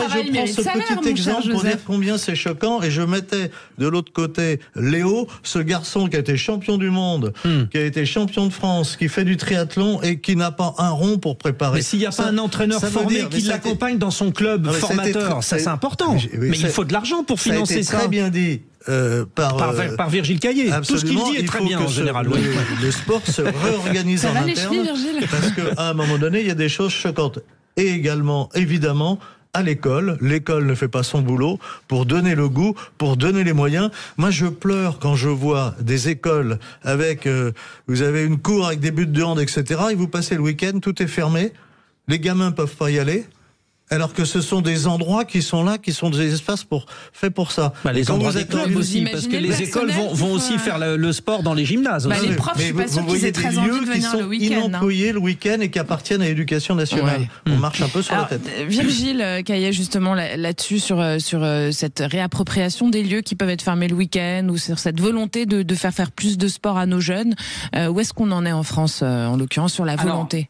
ce petit exemple pour dire combien c'est choquant, et je mettais de l'autre côté Léo, ce garçon qui a été champion du monde, qui a été champion de France, qui fait du triathlon et qui n'a pas un rond pour préparer. Mais s'il n'y a pas un entraîneur formé qui l'accompagne dans son club formateur, ça c'est important. Mais il faut de l'argent pour financer ça. Ça a été très bien dit par Virgile Caillé. Tout ce qu'il dit est très bien en général. Le sport se réorganise en interne, parce qu'à un moment donné, il y a des choses choquantes. Et également, évidemment, à l'école ne fait pas son boulot pour donner le goût, pour donner les moyens. Moi, je pleure quand je vois des écoles avec, vous avez une cour avec des buts de hand, etc. Et vous passez le week-end, tout est fermé. Les gamins peuvent pas y aller. Alors que ce sont des endroits qui sont là, qui sont des espaces faits pour ça. Les endroits des clubs aussi, parce que les écoles vont aussi faire le sport dans les gymnases. Les profs, je suis pas sûr qu'ils aient très envie de venir le week-end. Inemployés le week-end et qui appartiennent à l'éducation nationale. Ouais. On marche un peu sur la tête. Virgile Caillé, justement, là-dessus, sur cette réappropriation des lieux qui peuvent être fermés le week-end, ou sur cette volonté de faire plus de sport à nos jeunes, où est-ce qu'on en est en France, en l'occurrence, sur la volonté ?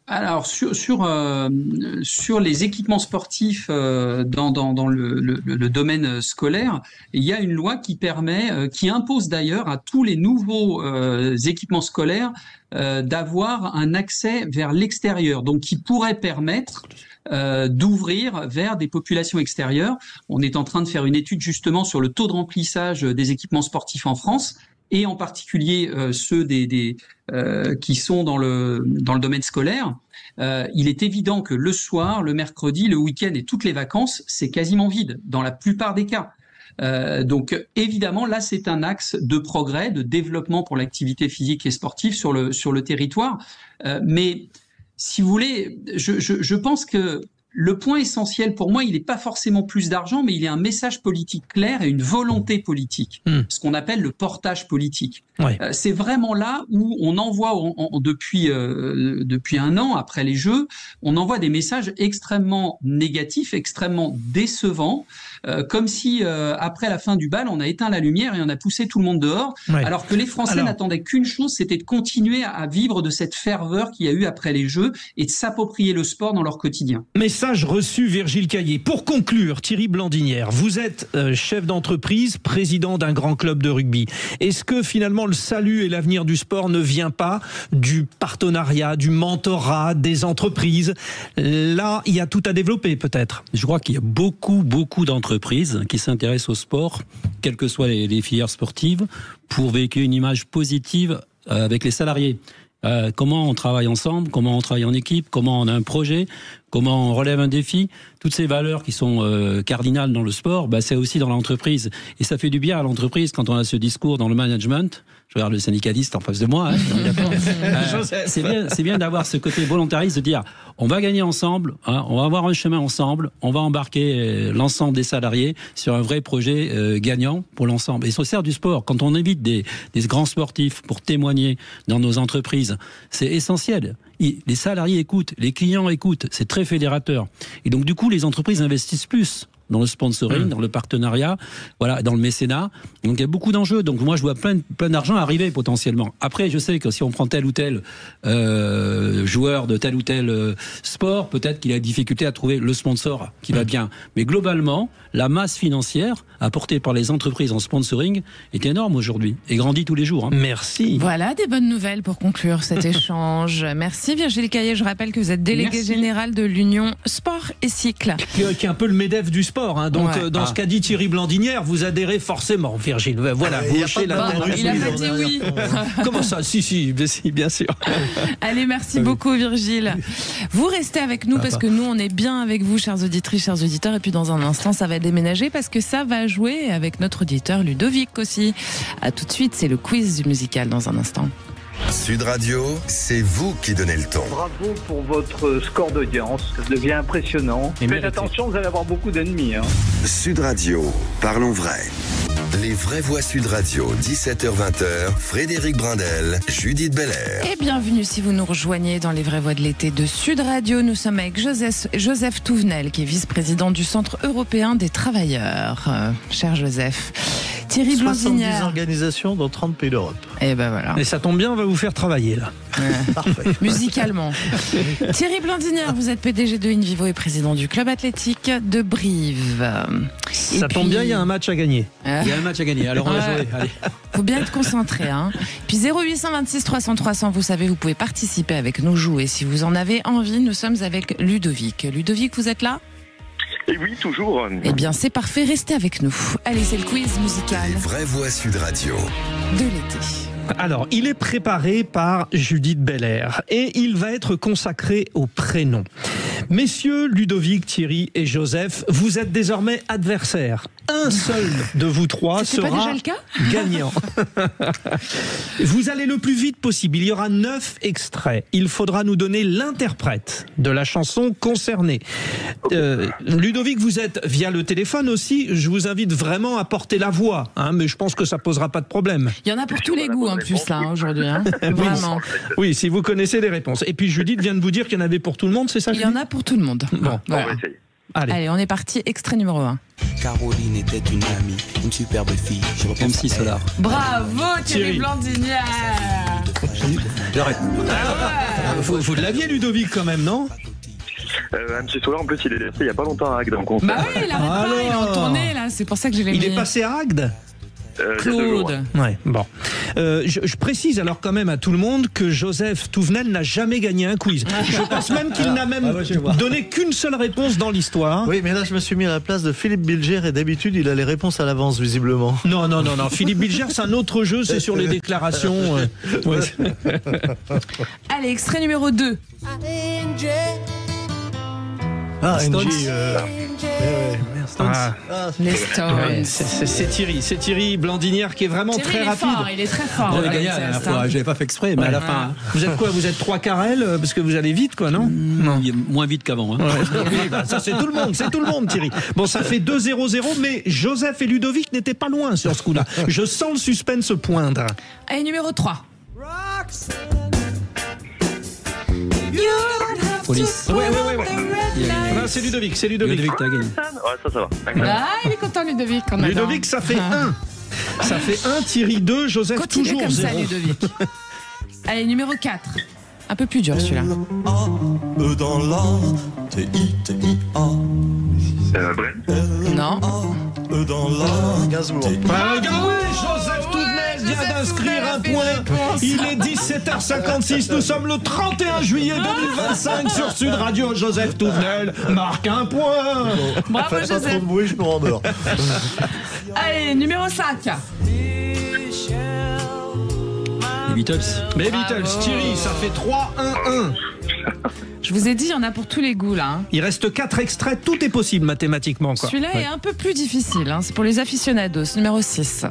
Alors sur les équipements sportifs dans le domaine scolaire, il y a une loi qui impose d'ailleurs à tous les nouveaux équipements scolaires d'avoir un accès vers l'extérieur, donc qui pourrait permettre d'ouvrir vers des populations extérieures. On est en train de faire une étude justement sur le taux de remplissage des équipements sportifs en France. et en particulier ceux qui sont dans le domaine scolaire, il est évident que le soir, le mercredi, le week-end et toutes les vacances, c'est quasiment vide dans la plupart des cas. Donc évidemment, là, c'est un axe de progrès, de développement pour l'activité physique et sportive sur le territoire. Mais si vous voulez, je pense que le point essentiel pour moi, il n'est pas forcément plus d'argent, mais il est un message politique clair et une volonté politique, ce qu'on appelle le portage politique. Ouais. C'est vraiment là où on envoie, depuis un an après les Jeux, on envoie des messages extrêmement négatifs, extrêmement décevants, comme si après la fin du bal, on a éteint la lumière et on a poussé tout le monde dehors, alors que les Français n'attendaient qu'une chose, c'était de continuer à vivre de cette ferveur qu'il y a eu après les Jeux et de s'approprier le sport dans leur quotidien. Message reçu, Virgile Caillé. Pour conclure, Thierry Blandinière, vous êtes chef d'entreprise, président d'un grand club de rugby. Est-ce que finalement le salut et l'avenir du sport ne vient pas du partenariat, du mentorat des entreprises? Là, il y a tout à développer peut-être. Je crois qu'il y a beaucoup d'entreprises qui s'intéressent au sport, quelles que soient les filières sportives, pour véhiculer une image positive avec les salariés. Comment on travaille ensemble, comment on travaille en équipe, comment on a un projet, comment on relève un défi. Toutes ces valeurs qui sont cardinales dans le sport, c'est aussi dans l'entreprise. Et ça fait du bien à l'entreprise quand on a ce discours dans le management. Je regarde le syndicaliste en face de moi. C'est bien d'avoir ce côté volontariste de dire on va gagner ensemble, on va avoir un chemin ensemble, on va embarquer l'ensemble des salariés sur un vrai projet gagnant pour l'ensemble. Et ça sert du sport. Quand on invite des grands sportifs pour témoigner dans nos entreprises, c'est essentiel. Les salariés écoutent, les clients écoutent, c'est très fédérateur. Et donc du coup, les entreprises investissent plus dans le sponsoring, dans le partenariat, voilà, dans le mécénat. Donc il y a beaucoup d'enjeux. Donc moi je vois plein d'argent arriver potentiellement. Après je sais que si on prend tel ou tel joueur de tel ou tel sport, peut-être qu'il a difficulté à trouver le sponsor qui va bien. Mais globalement, la masse financière apportée par les entreprises en sponsoring est énorme aujourd'hui et grandit tous les jours. Merci. Voilà des bonnes nouvelles pour conclure cet échange. Merci Virgile Caillé. Je rappelle que vous êtes délégué général de l'Union Sport et Cycle. Qui est un peu le MEDEF du sport. Donc dans ce qu'a dit Thierry Blandinière, vous adhérez forcément, Virgile. Voilà, vous hochez la tête. Il a pas dit oui. Comment ça? Si, bien sûr. Allez, merci beaucoup Virgile. Vous restez avec nous parce que nous on est bien avec vous, chères auditrices, chers auditeurs. Et puis dans un instant, ça va déménager parce que ça va jouer avec notre auditeur Ludovic aussi. À tout de suite, c'est le quiz du musical dans un instant. Sud Radio, c'est vous qui donnez le ton. Bravo pour votre score d'audience, ça devient impressionnant. Faites attention, vous allez avoir beaucoup d'ennemis. Sud Radio, parlons vrai. Les vraies voix Sud Radio, 17h-20h, Frédéric Brindel, Judith Belair. Et bienvenue si vous nous rejoignez dans les vraies voix de l'été de Sud Radio. Nous sommes avec Joseph Touvenel, qui est vice-président du Centre européen des travailleurs. Cher Joseph. Thierry Blandinière. 70 organisations dans 30 pays d'Europe. Et ben voilà. Et ça tombe bien, on va vous faire travailler là. Parfait. Musicalement. Thierry Blandinière, vous êtes PDG de InVivo et président du club athlétique de Brive. Ça tombe bien, il y a un match à gagner. Il y a un match à gagner, alors on va jouer. Allez. Faut bien être concentré. Puis 0826 300 300, vous savez, vous pouvez participer avec nous, jouer. Si vous en avez envie, nous sommes avec Ludovic. Ludovic, vous êtes là ? Et oui, toujours. Eh bien, c'est parfait, restez avec nous. Allez, c'est le quiz musical. Les vraies voix Sud Radio. De l'été. Alors, il est préparé par Judith Belair et il va être consacré au prénom. Messieurs Ludovic, Thierry et Joseph, vous êtes désormais adversaires. Un seul de vous trois sera pas déjà le cas gagnant. Vous allez le plus vite possible. Il y aura 9 extraits. Il faudra nous donner l'interprète de la chanson concernée. Ludovic, vous êtes via le téléphone aussi. Je vous invite vraiment à porter la voix, mais je pense que ça posera pas de problème. Il y en a pour tous les goûts en plus là aujourd'hui. Vraiment. Oui, si vous connaissez les réponses. Et puis Judith vient de vous dire qu'il y en avait pour tout le monde, c'est ça? Il y en a pour tout le monde. Bon, voilà. Allez, on est parti. Extrait numéro 1. Caroline était une amie, une superbe fille. Je repense MC Solar. Bravo Thierry Blandinière. J'arrête. Vous l'aviez Ludovic quand même, non? MC Solar, en plus, il est laissé il n'y a pas longtemps à Agde en concert. Bah oui, il arrête pas, il est en tournée là. C'est pour ça que j'ai les Il est passé à Agde. Claude. Ouais, bon. Je précise alors quand même à tout le monde que Joseph Touvenel n'a jamais gagné un quiz. Je pense même qu'il n'a même donné qu'une seule réponse dans l'histoire. Oui, mais là, je me suis mis à la place de Philippe Bilger et d'habitude, il a les réponses à l'avance, visiblement. Non. Philippe Bilger, c'est un autre jeu, c'est sur les déclarations. Ouais. Allez, extrait numéro 2. Les Stones. C'est Thierry Blandinière qui est vraiment très rapide. Il est très fort. J'avais gagné la dernière fois, j'avais pas fait exprès, mais à la fin. Vous êtes quoi? Vous êtes 3 carrels parce que vous allez vite, quoi, non? Non. Moins vite qu'avant. Hein. Ça, c'est tout le monde, Thierry. Bon, ça fait 2-0-0, mais Joseph et Ludovic n'étaient pas loin sur ce coup-là. Je sens le suspense poindre. Allez, numéro 3. Police. Ouais. Non, c'est Ludovic. Ludovic, t'as gagné. Ouais, ça va. Ah, il est content, Ludovic. Ludovic, ça fait 1. Ça fait 1, Thierry 2, Joseph continue toujours comme 0. ça, Ludovic. Allez, numéro 4. Un peu plus dur, celui-là. Dans la T-I-T-I-A. Non. Dans la Gainsbourg. Joseph Touvenel vient d'inscrire un point. Il est 17h56. Nous sommes le 31 juillet 2025 sur Sud Radio. Joseph Touvenel marque un point. Bravo, Faites pas trop de bruit, je me rendors. Allez, numéro 5. Les Beatles. Les Beatles, Thierry, ça fait 3-1-1. Je vous ai dit, il y en a pour tous les goûts, là. Il reste 4 extraits, tout est possible mathématiquement, quoi. Celui-là est un peu plus difficile, hein. C'est pour les aficionados, numéro 6.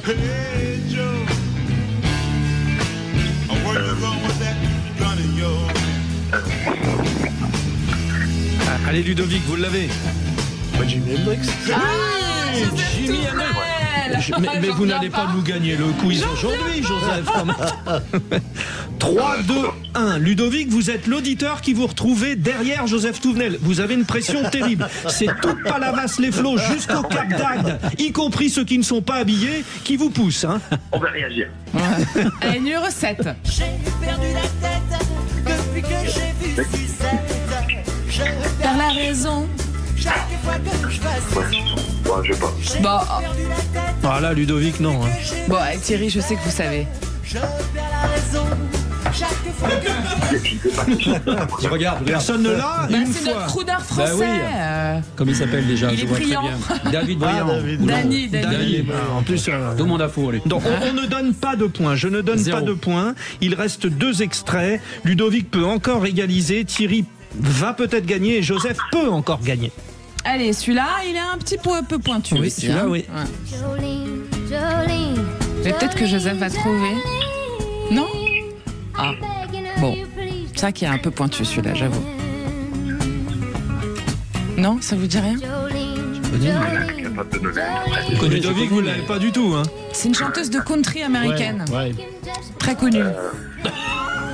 Allez, Ludovic, vous l'avez. Jimi Hendrix. Jimi Hendrix. Mais vous n'allez pas nous gagner le quiz aujourd'hui, Joseph. 3-2-1. Ludovic, vous êtes l'auditeur qui vous retrouvez derrière Joseph Touvenel. Vous avez une pression terrible. C'est toute Palavas-les-Flots jusqu'au Cap d'Agde, y compris ceux qui ne sont pas habillés, qui vous poussent. Hein. On va réagir. Allez, numéro 7. J'ai perdu la tête depuis que j'ai vu Suzette. Par la raison. Chaque fois que je passe. Ouais, je sais pas. Bon. Ah là, Ludovic, non. Hein. Bon, Thierry, je sais que vous savez. Je perds la raison. Chaque fois que Regarde. Personne ne l'a. Bah, une c'est fois. notre crooner français. Bah oui. Comme il s'appelle déjà, Il je est vois brillant. très bien. David Briand. Dany. En plus, Tout le monde a faux, allez. donc on ne donne pas de points. Je ne donne 0. pas de points. Il reste 2 extraits. Ludovic peut encore égaliser. Thierry va peut-être gagner et Joseph peut encore gagner. Allez, celui-là, il est un petit peu pointu. Oui, aussi, celui-là, hein. oui. Mais peut-être que Joseph va trouver. Non? Ah. Bon. C'est vrai qu'il est un peu pointu, celui-là, j'avoue. Non, ça vous dit rien? Ludovic, vous ne l'avez pas du tout. Hein. C'est une chanteuse de country américaine. Ouais. Très connue.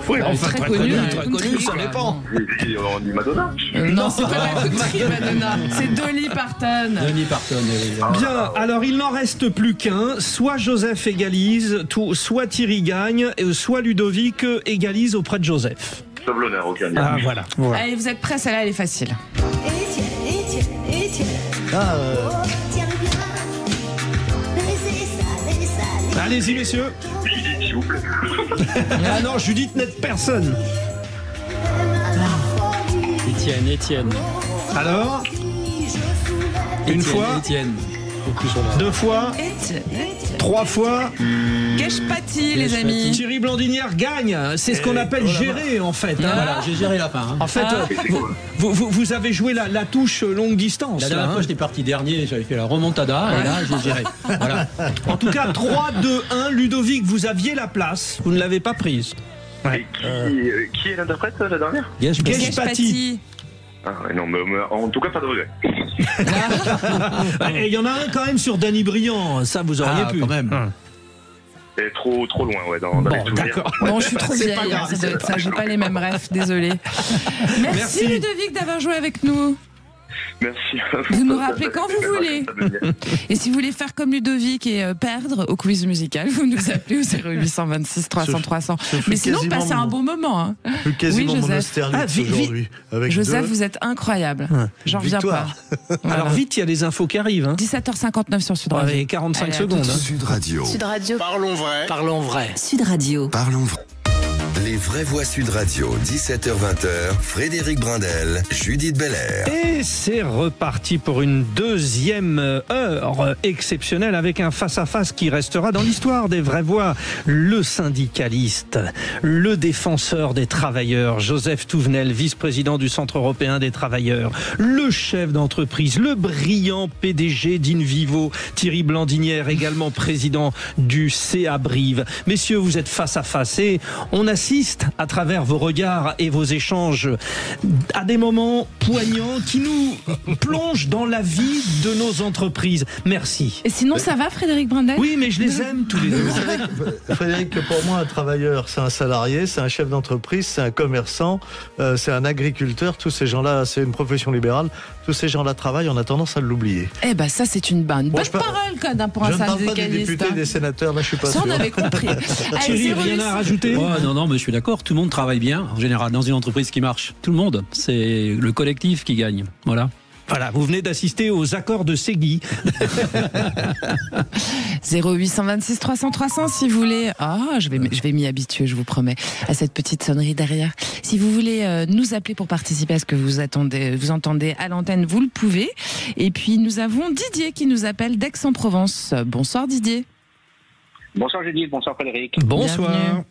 Oui, enfin, très connue, très connue, ça dépend. On dit Madonna. Non, c'est pas la country, Madonna. C'est Dolly Parton. Dolly Parton. Bien, alors il n'en reste plus qu'un. Soit Joseph égalise, soit Thierry gagne, soit Ludovic égalise auprès de Joseph. Sauve l'honneur, ok. Ah, voilà. Allez, vous êtes prêts? Celle-là, elle est facile. Allez-y, messieurs. S'il vous plaît. Ah non, Judith n'aide personne. Étienne. Alors, une fois, Étienne. 2 fois, 3 fois. Geshpati, les amis. Thierry Blandinière gagne. C'est ce qu'on appelle gérer, en fait. Hein. Voilà, j'ai géré la fin. Hein. En fait, vous avez joué la touche longue distance. La dernière fois, j'étais parti dernier, j'avais fait la remontada, et là, j'ai géré. Voilà. En tout cas, 3-2-1. Ludovic, vous aviez la place, vous ne l'avez pas prise. Ouais. Qui est l'interprète, la dernière? Geshpati. Ah ouais, non, mais en tout cas, pas de regret. Et il y en a un quand même sur Dany Briand, ça vous auriez pu. Quand même. C'est trop loin, ouais, dans les souvenirs. D'accord. Bon, je suis trop vieille, pas grave, ça doit être ça. J'ai pas les mêmes rêves, désolé. Merci Ludovic d'avoir joué avec nous. Merci. Vous nous rappelez quand vous voulez. Et si vous voulez faire comme Ludovic et perdre au quiz musical, vous nous appelez au 0826 300 300. Mais sinon, passez un bon moment. Hein. Je suis quasiment oui, mon Austerlitz aujourd'hui. Joseph, vous êtes incroyable. J'en reviens pas. Voilà. Alors vite, il y a les infos qui arrivent. Hein. 17h59 sur Sud Radio. Et 45 secondes. Hein. Sud Radio. Sud Radio. Parlons vrai. Parlons vrai. Sud Radio. Parlons vrai. Les vraies voix Sud Radio, 17h-20h, Frédéric Brindel, Judith Belair. Et c'est reparti pour une deuxième heure exceptionnelle avec un face-à-face qui restera dans l'histoire des vraies voix. Le syndicaliste, le défenseur des travailleurs, Joseph Touvenel, vice-président du Centre européen des travailleurs, le chef d'entreprise, le brillant PDG d'Invivo, Thierry Blandinière, également président du CA Brive. Messieurs, vous êtes face à face et on assiste à travers vos regards et vos échanges à des moments poignants qui nous plongent dans la vie de nos entreprises. Merci. Et sinon, ça va, Frédéric Brindel ? Oui, mais je les aime tous les deux. Frédéric, pour moi, un travailleur, c'est un salarié, c'est un chef d'entreprise, c'est un commerçant, c'est un agriculteur. Tous ces gens-là, c'est une profession libérale. Tous ces gens-là travaillent, on a tendance à l'oublier. Eh ben, ça, c'est une bonne parole, pour un syndicaliste. Je ne parle pas des députés, des sénateurs, là, je suis pas sûr. Ça, on avait compris. Thierry, rien à rajouter ? Non, mais je suis d'accord. Tout le monde travaille bien, en général, dans une entreprise qui marche. Tout le monde. C'est le collectif qui gagne. Voilà. Voilà, vous venez d'assister aux accords de Ségui. 0826 300 300 si vous voulez. Je vais m'y habituer, je vous promets, à cette petite sonnerie derrière. Si vous voulez nous appeler pour participer à ce que vous entendez à l'antenne, vous le pouvez. Et puis nous avons Didier qui nous appelle d'Aix-en-Provence. Bonsoir Didier. Bonsoir Judith, bonsoir Frédéric. Bonsoir. Bienvenue.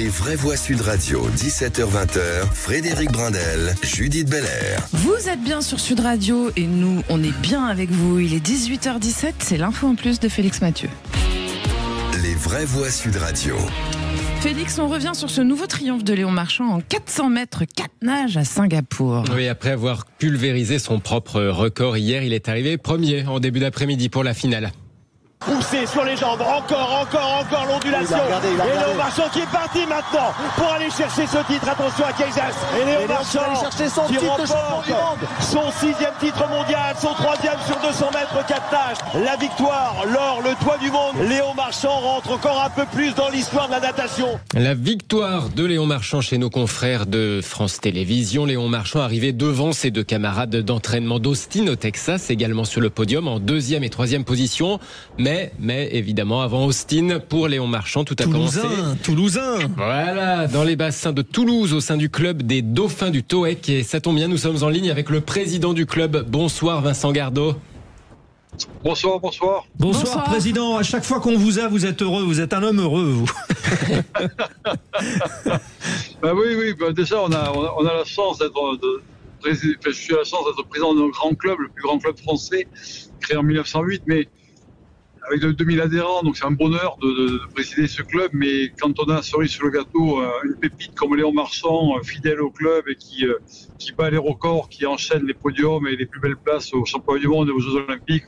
Les vraies voix Sud Radio, 17h-20h, Frédéric Brindel, Judith Belair. Vous êtes bien sur Sud Radio et nous, on est bien avec vous. Il est 18h17, c'est l'info en plus de Félix Mathieu. Les vraies voix Sud Radio. Félix, on revient sur ce nouveau triomphe de Léon Marchand en 400 mètres 4 nages à Singapour. Oui, après avoir pulvérisé son propre record hier, il est arrivé premier en début d'après-midi pour la finale. Poussé sur les jambes, encore l'ondulation. Et Léon Marchand qui est parti maintenant pour aller chercher ce titre. Attention à Keijas. Et Léon Marchand aller chercher son qui titre de champion du monde. son 6e titre mondial, son 3e sur 200 mètres 4 nages. La victoire, l'or, le toit du monde. Léon Marchand rentre encore un peu plus dans l'histoire de la natation. La victoire de Léon Marchand chez nos confrères de France Télévisions. Léon Marchand arrivé devant ses deux camarades d'entraînement d'Austin au Texas, également sur le podium en 2e et 3e position. Mais évidemment, avant Austin, pour Léon Marchand, tout a commencé. Toulousain. Voilà, dans les bassins de Toulouse, au sein du club des Dauphins du TOEC. Et ça tombe bien, nous sommes en ligne avec le président du club. Bonsoir, Vincent Gardot. Bonsoir, président. À chaque fois qu'on vous a, vous êtes heureux. Vous êtes un homme heureux, vous. Oui. Déjà, on a la chance d'être. Je suis à la chance d'être président d'un grand club, le plus grand club français, créé en 1908, mais avec 2000 adhérents, donc c'est un bonheur de présider ce club. Mais quand on a cerise sur le gâteau une pépite comme Léon Marchand, fidèle au club et qui bat les records, qui enchaîne les podiums et les plus belles places aux championnats du monde et aux Jeux Olympiques,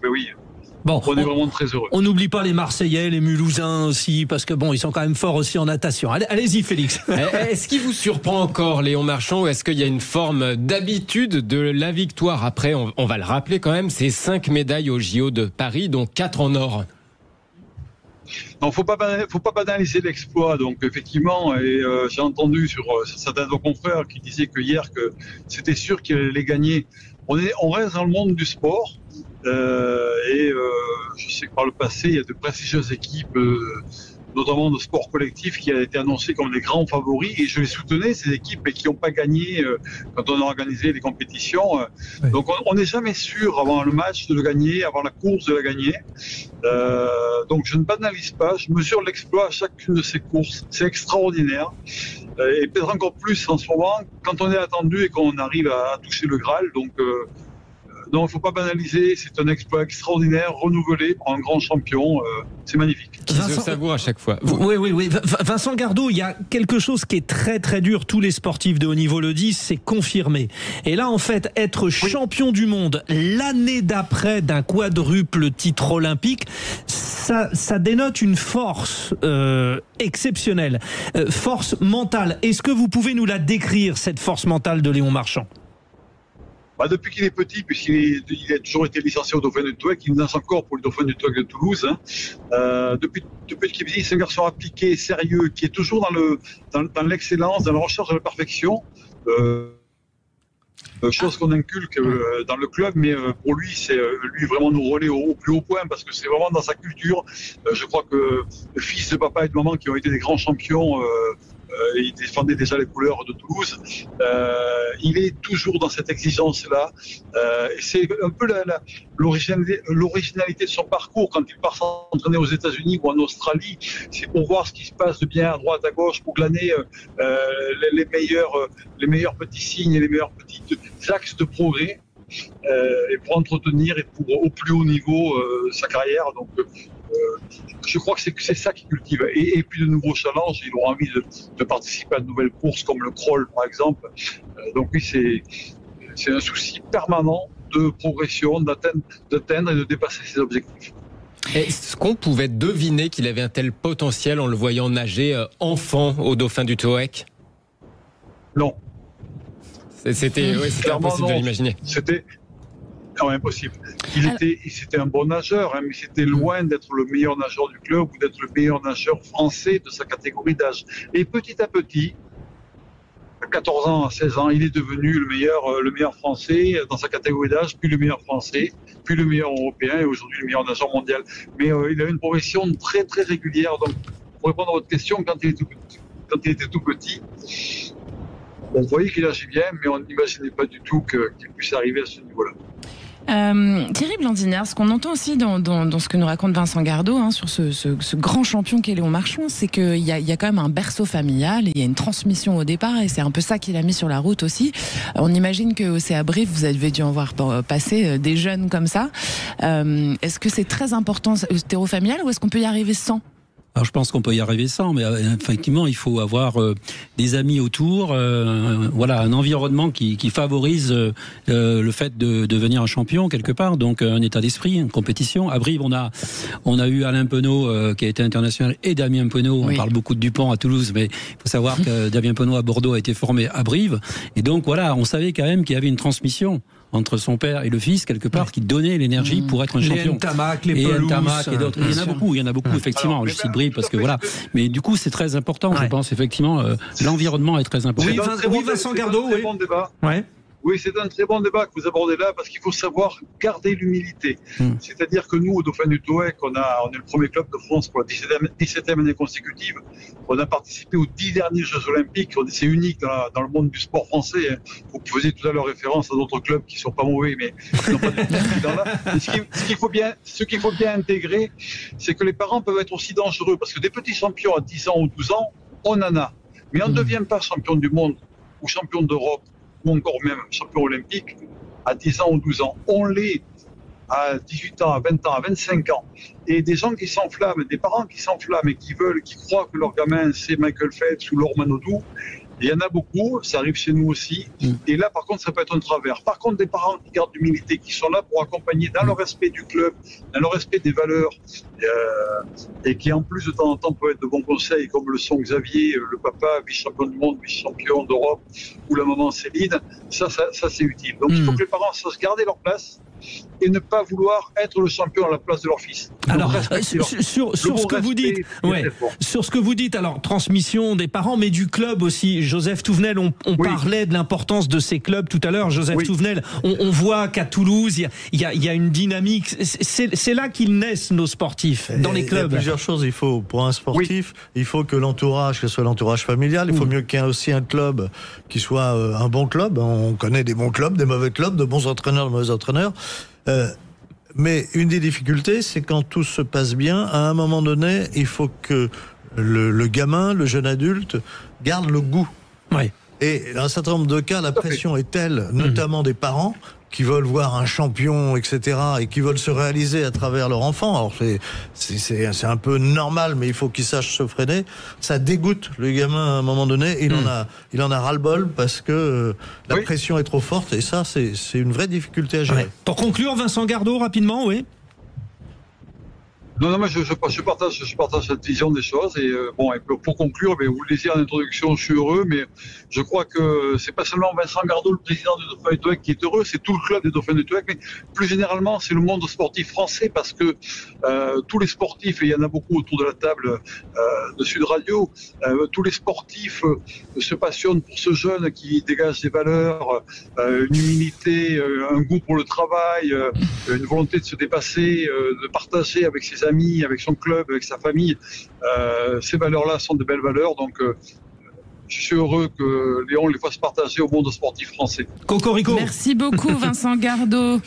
Bon, on est vraiment très heureux. On n'oublie pas les Marseillais, les Mulhousains aussi, parce que ils sont quand même forts aussi en natation. Allez-y, Félix. Est-ce qu'il vous surprend encore, Léon Marchand, ou est-ce qu'il y a une forme d'habitude de la victoire? Après, on va le rappeler quand même, c'est 5 médailles au JO de Paris, dont 4 en or. Non, faut pas banaliser l'exploit. Donc effectivement, j'ai entendu sur certains de nos confrères qui disaient que hier que c'était sûr qu'il allait gagner. On reste dans le monde du sport. Je sais que par le passé, il y a de prestigieuses équipes, notamment de sport collectif, qui a été annoncées comme des grands favoris. Et je les soutenais, ces équipes, mais qui n'ont pas gagné quand on a organisé les compétitions. Oui. Donc on n'est jamais sûr avant le match de le gagner, avant la course de la gagner. Donc je ne banalise pas, je mesure l'exploit à chacune de ces courses. C'est extraordinaire. Et peut-être encore plus en ce moment, quand on est attendu et qu'on arrive à toucher le Graal. Donc non, il ne faut pas banaliser, c'est un exploit extraordinaire, renouvelé par un grand champion, c'est magnifique. Qui se savoure à chaque fois. Oui. Vincent Gardot, il y a quelque chose qui est très très dur, tous les sportifs de haut niveau le disent, c'est confirmé. Et là, en fait, être champion du monde l'année d'après d'un quadruple titre olympique, ça dénote une force exceptionnelle, force mentale. Est-ce que vous pouvez nous la décrire, cette force mentale de Léon Marchand ? Depuis qu'il est petit, puisqu'il a toujours été licencié au Dauphin du TOEC, il lance encore pour le Dauphin du TOEC de Toulouse. Depuis qu'il est petit, c'est un garçon appliqué, sérieux, qui est toujours dans l'excellence, dans la recherche de la perfection. Chose qu'on inculque dans le club, mais pour lui, c'est lui vraiment nous relayer au plus haut point, parce que c'est vraiment dans sa culture. Je crois que le fils de papa et de maman qui ont été des grands champions, il défendait déjà les couleurs de Toulouse. Il est toujours dans cette exigence-là. Et c'est un peu l'originalité de son parcours. Quand il part s'entraîner aux États-Unis ou en Australie, c'est pour voir ce qui se passe de bien à droite, à gauche, pour glaner les meilleurs petits signes et les meilleurs petits axes de progrès. Et pour entretenir et pour au plus haut niveau sa carrière. Donc je crois que c'est ça qui cultive. Et puis de nouveaux challenges, il aura envie de participer à de nouvelles courses comme le crawl par exemple. Donc oui, c'est un souci permanent de progression, d'atteindre et de dépasser ses objectifs. Est-ce qu'on pouvait deviner qu'il avait un tel potentiel en le voyant nager enfant au Dauphin du TOEC? Non. C'était impossible de l'imaginer. C'était impossible. C'était un bon nageur, mais c'était loin d'être le meilleur nageur du club ou d'être le meilleur nageur français de sa catégorie d'âge. Et petit à petit, à 14 ans, à 16 ans, il est devenu le meilleur français dans sa catégorie d'âge, puis le meilleur français, puis le meilleur européen et aujourd'hui le meilleur nageur mondial. Mais il a une progression très très régulière. Donc, pour répondre à votre question, quand il était tout petit, on voyait qu'il nageait bien, mais on n'imaginait pas du tout qu'il puisse arriver à ce niveau-là. Thierry Blandinière, ce qu'on entend aussi dans ce que nous raconte Vincent Gardot sur ce grand champion qu'est Léon Marchand, c'est qu'il y a quand même un berceau familial, il y a une transmission au départ et c'est un peu ça qu'il a mis sur la route aussi. On imagine qu'au CA Brive, vous avez dû en voir passer des jeunes comme ça. Est-ce que c'est très important le terreau familial ou est-ce qu'on peut y arriver sans ? Alors je pense qu'on peut y arriver sans, mais effectivement il faut avoir des amis autour, voilà, un environnement qui favorise le fait de devenir un champion quelque part, donc un état d'esprit, une compétition. À Brive on a eu Alain Penaud qui a été international et Damien Penaud. On parle beaucoup de Dupont à Toulouse, mais il faut savoir que Damien Penaud à Bordeaux a été formé à Brive, et donc voilà, on savait quand même qu'il y avait une transmission entre son père et le fils, quelque part, qui donnait l'énergie pour être un champion. Les Ntamak, les Pelouse, Ntamak et d'autres. Il y en a beaucoup, effectivement. Je cite Brive parce que voilà. Mais du coup, c'est très important, je pense, effectivement. L'environnement est très important. Oui, Vincent Gardot, oui. Bon débat. Ouais. Oui, c'est un très bon débat que vous abordez là, parce qu'il faut savoir garder l'humilité. C'est-à-dire que nous, au Dauphin du TOEC, on est le premier club de France pour la 17e année consécutive. On a participé aux 10 derniers Jeux Olympiques. C'est unique dans le monde du sport français. Vous faisiez tout à l'heure référence à d'autres clubs qui ne sont pas mauvais, mais qui n'ont pas de là. Ce qu'il faut bien intégrer, c'est que les parents peuvent être aussi dangereux, parce que des petits champions à 10 ans ou 12 ans, on en a. Mais on ne devient pas champion du monde ou champion d'Europe, ou encore même champion olympique, à 10 ans ou 12 ans. On l'est à 18 ans, à 20 ans, à 25 ans. Et des gens qui s'enflamment, des parents qui s'enflamment et qui croient que leur gamin c'est Michael Phelps ou Laure Manodou, il y en a beaucoup, ça arrive chez nous aussi. Et là, par contre, ça peut être un travers. Par contre, des parents qui gardent l'humilité, qui sont là pour accompagner dans le respect du club, dans le respect des valeurs, et qui en plus de temps en temps peuvent être de bons conseils, comme le sont Xavier, le papa, vice-champion du monde, vice-champion d'Europe, ou la maman Céline, ça c'est utile. Donc il faut que les parents sachent garder leur place et ne pas vouloir être le champion à la place de leur fils. Alors, sur ce que vous dites, sur ce que vous dites, alors transmission des parents, mais du club aussi. Joseph Touvenel, on parlait de l'importance de ces clubs tout à l'heure. Joseph Touvenel, on voit qu'à Toulouse, il y a une dynamique. C'est là qu'ils naissent, nos sportifs, dans les clubs. Il y a plusieurs choses. Il faut, pour un sportif, il faut que l'entourage, que ce soit l'entourage familial. Il faut mieux qu'il y ait aussi un club qui soit un bon club. On connaît des bons clubs, des mauvais clubs, de bons entraîneurs, de mauvais entraîneurs. Mais une des difficultés, c'est quand tout se passe bien, à un moment donné, il faut que le gamin, le jeune adulte, garde le goût. Et dans un certain nombre de cas, la pression est telle, notamment des parents, qui veulent voir un champion, etc., et qui veulent se réaliser à travers leur enfant. Alors c'est un peu normal, mais il faut qu'ils sachent se freiner. Ça dégoûte le gamin à un moment donné. Il en a ras-le-bol parce que la pression est trop forte, et ça, c'est une vraie difficulté à gérer. Pour conclure, Vincent Gardot, rapidement, oui. Non, moi je partage cette vision des choses, et pour conclure, mais vous le disiez en introduction, je suis heureux, mais je crois que c'est pas seulement Vincent Gardot, le président du Dauphin du TOEC, qui est heureux, c'est tout le club des Dauphins du TOEC, mais plus généralement c'est le monde sportif français, parce que tous les sportifs, et il y en a beaucoup autour de la table de Sud Radio, tous les sportifs se passionnent pour ce jeune qui dégage des valeurs, une humilité, un goût pour le travail, une volonté de se dépasser, de partager avec ses amis, avec son club, avec sa famille. Ces valeurs-là sont de belles valeurs, donc je suis heureux que Léon les fasse partager au monde sportif français. Cocorico. Merci beaucoup Vincent Gardot.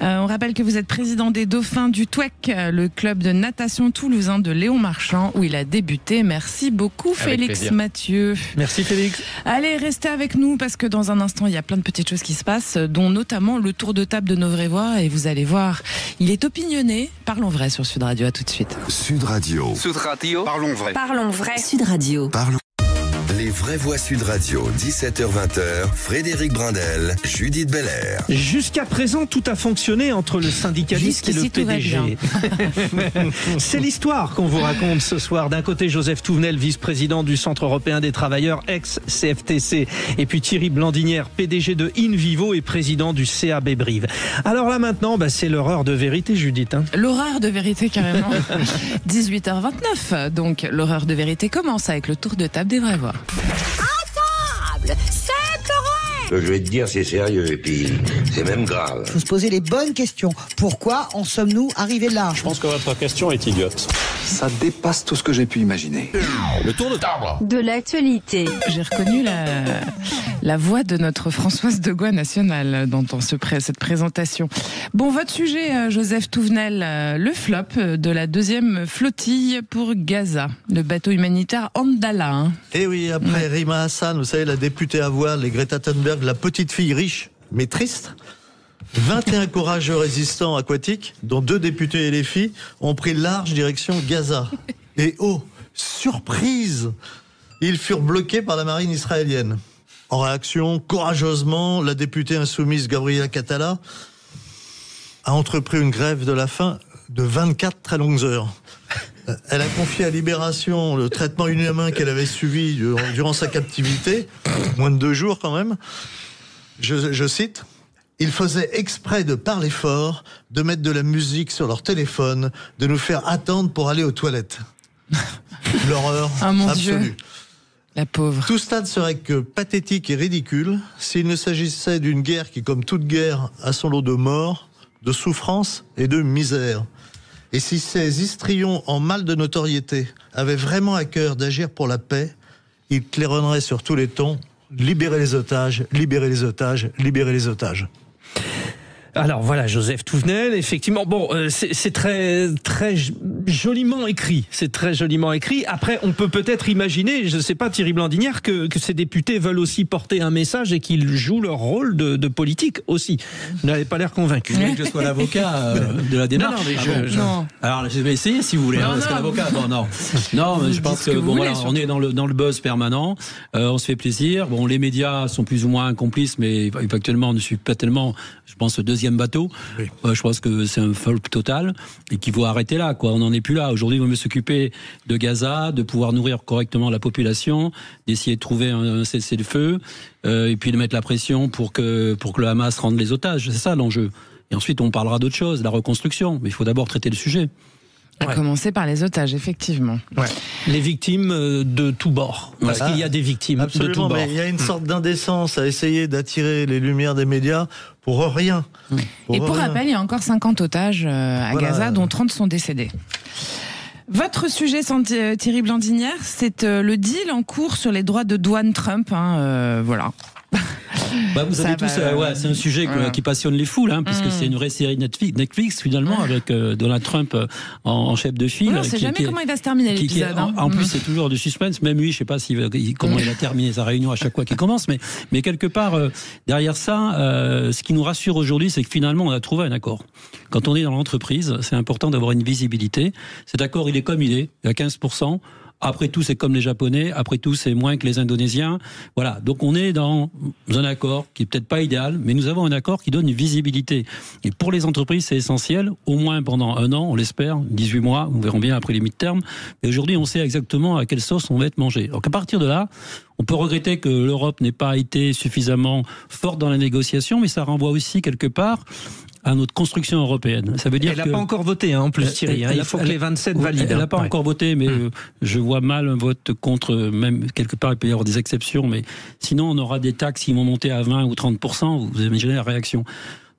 On rappelle que vous êtes président des Dauphins du TOEC, le club de natation toulousain de Léon Marchand, où il a débuté. Merci beaucoup Félix Mathieu. Merci Félix. Allez, restez avec nous parce que dans un instant, il y a plein de petites choses qui se passent, dont notamment le tour de table de nos vraies voix, et vous allez voir, il est opinionné. Parlons vrai sur Sud Radio, à tout de suite. Sud Radio. Sud Radio. Parlons vrai. Parlons vrai. Sud Radio. Les vraies voix Sud Radio, 17h-20h, Frédéric Brindel, Judith Belair. Jusqu'à présent, tout a fonctionné entre le syndicaliste et le PDG. C'est l'histoire qu'on vous raconte ce soir. D'un côté, Joseph Touvenel, vice-président du Centre européen des travailleurs, ex-CFTC. Et puis Thierry Blandinière, PDG de InVivo et président du CAB Brive. Alors là maintenant, c'est l'horreur de vérité, Judith. L'horreur de vérité, carrément. 18h29. Donc l'horreur de vérité commence avec le tour de table des vraies voix. À table, c'est vrai. Je vais te dire, c'est sérieux, et puis c'est même grave. Il faut se poser les bonnes questions. Pourquoi en sommes-nous arrivés là? Je pense que votre question est idiote. Ça dépasse tout ce que j'ai pu imaginer. Le tour de table. De l'actualité. J'ai reconnu la voix de notre Françoise de Gaulle nationale dans cette présentation. Bon, votre sujet, Joseph Touvenel, le flop de la deuxième flottille pour Gaza, le bateau humanitaire Andala. Et oui, après Rima Hassan, vous savez, la députée à voile, et Greta Thunberg, la petite fille riche mais triste. 21 courageux résistants aquatiques, dont 2 députés et les filles, ont pris large direction Gaza. Et oh, surprise, ils furent bloqués par la marine israélienne. En réaction, courageusement, la députée insoumise Gabriela Catala a entrepris une grève de la faim de 24 très longues heures. Elle a confié à Libération le traitement inhumain qu'elle avait subi durant sa captivité, moins de 2 jours quand même. Je cite, « Ils faisaient exprès de parler fort, de mettre de la musique sur leur téléphone, de nous faire attendre pour aller aux toilettes. » L'horreur absolue. La pauvre. Tout stade serait que pathétique et ridicule s'il ne s'agissait d'une guerre qui, comme toute guerre, a son lot de morts, de souffrances et de misère. Et si ces histrions en mal de notoriété avaient vraiment à cœur d'agir pour la paix, ils claironneraient sur tous les tons « Libérez les otages, libérez les otages, libérez les otages ». Alors voilà, Joseph Touvenel, effectivement, bon, c'est très joliment écrit. C'est très joliment écrit. Après, on peut peut-être imaginer, je ne sais pas, Thierry Blandinière, que ces députés veulent aussi porter un message et qu'ils jouent leur rôle de politique aussi. Vous n'avez pas l'air convaincu. Vous voulez que je sois l'avocat de la démarche? Non. Alors, je vais essayer si vous voulez. Parce que l'avocat, non, mais je pense que bon, voilà, on est dans le buzz permanent. On se fait plaisir. Bon, les médias sont plus ou moins complices, mais actuellement, on ne suit pas tellement. Je pense au deuxième bateau. Oui. Je pense que c'est un flop total et qu'il faut arrêter là, quoi. On n'en est plus là. Aujourd'hui, on veut s'occuper de Gaza, de pouvoir nourrir correctement la population, d'essayer de trouver un cessez-le-feu et puis de mettre la pression pour que le Hamas rende les otages. C'est ça l'enjeu. Et ensuite, on parlera d'autre chose, la reconstruction. Mais il faut d'abord traiter le sujet. À commencer par les otages, effectivement. Ouais. Les victimes de tous bords. Parce qu'il y a des victimes de tous bords. Mais il y a une sorte d'indécence à essayer d'attirer les lumières des médias pour rien. Et pour rappel, il y a encore 50 otages à Gaza, dont 30 sont décédés. Votre sujet, Thierry Blandinière, c'est le deal en cours sur les droits de douane Trump. Voilà. Vous savez tous, c'est un sujet qui passionne les foules, puisque c'est une vraie série Netflix finalement, avec Donald Trump en chef de file. On ne sait jamais comment il va se terminer l'épisode. En plus, c'est toujours du suspense. Même lui, je ne sais pas comment il a terminé sa réunion à chaque fois qu'il commence, mais quelque part, derrière ça, ce qui nous rassure aujourd'hui, c'est que finalement, on a trouvé un accord. Quand on est dans l'entreprise, c'est important d'avoir une visibilité. Cet accord, il est comme il est, à 15%. Après tout, c'est comme les Japonais. Après tout, c'est moins que les Indonésiens. Voilà. Donc, on est dans un accord qui est peut-être pas idéal, mais nous avons un accord qui donne une visibilité. Et pour les entreprises, c'est essentiel. Au moins pendant 1 an, on l'espère, 18 mois. On verra bien après les mid-terms. Mais aujourd'hui, on sait exactement à quelle sauce on va être mangé. Donc, à partir de là, on peut regretter que l'Europe n'ait pas été suffisamment forte dans la négociation, mais ça renvoie aussi quelque part à notre construction européenne. Ça veut dire elle n'a pas encore voté, en plus, Thierry. Il faut que les 27 valident. Elle n'a pas encore voté, mais je vois mal un vote contre. Même quelque part, il peut y avoir des exceptions, mais sinon, on aura des taxes qui vont monter à 20 ou 30%. Vous imaginez la réaction.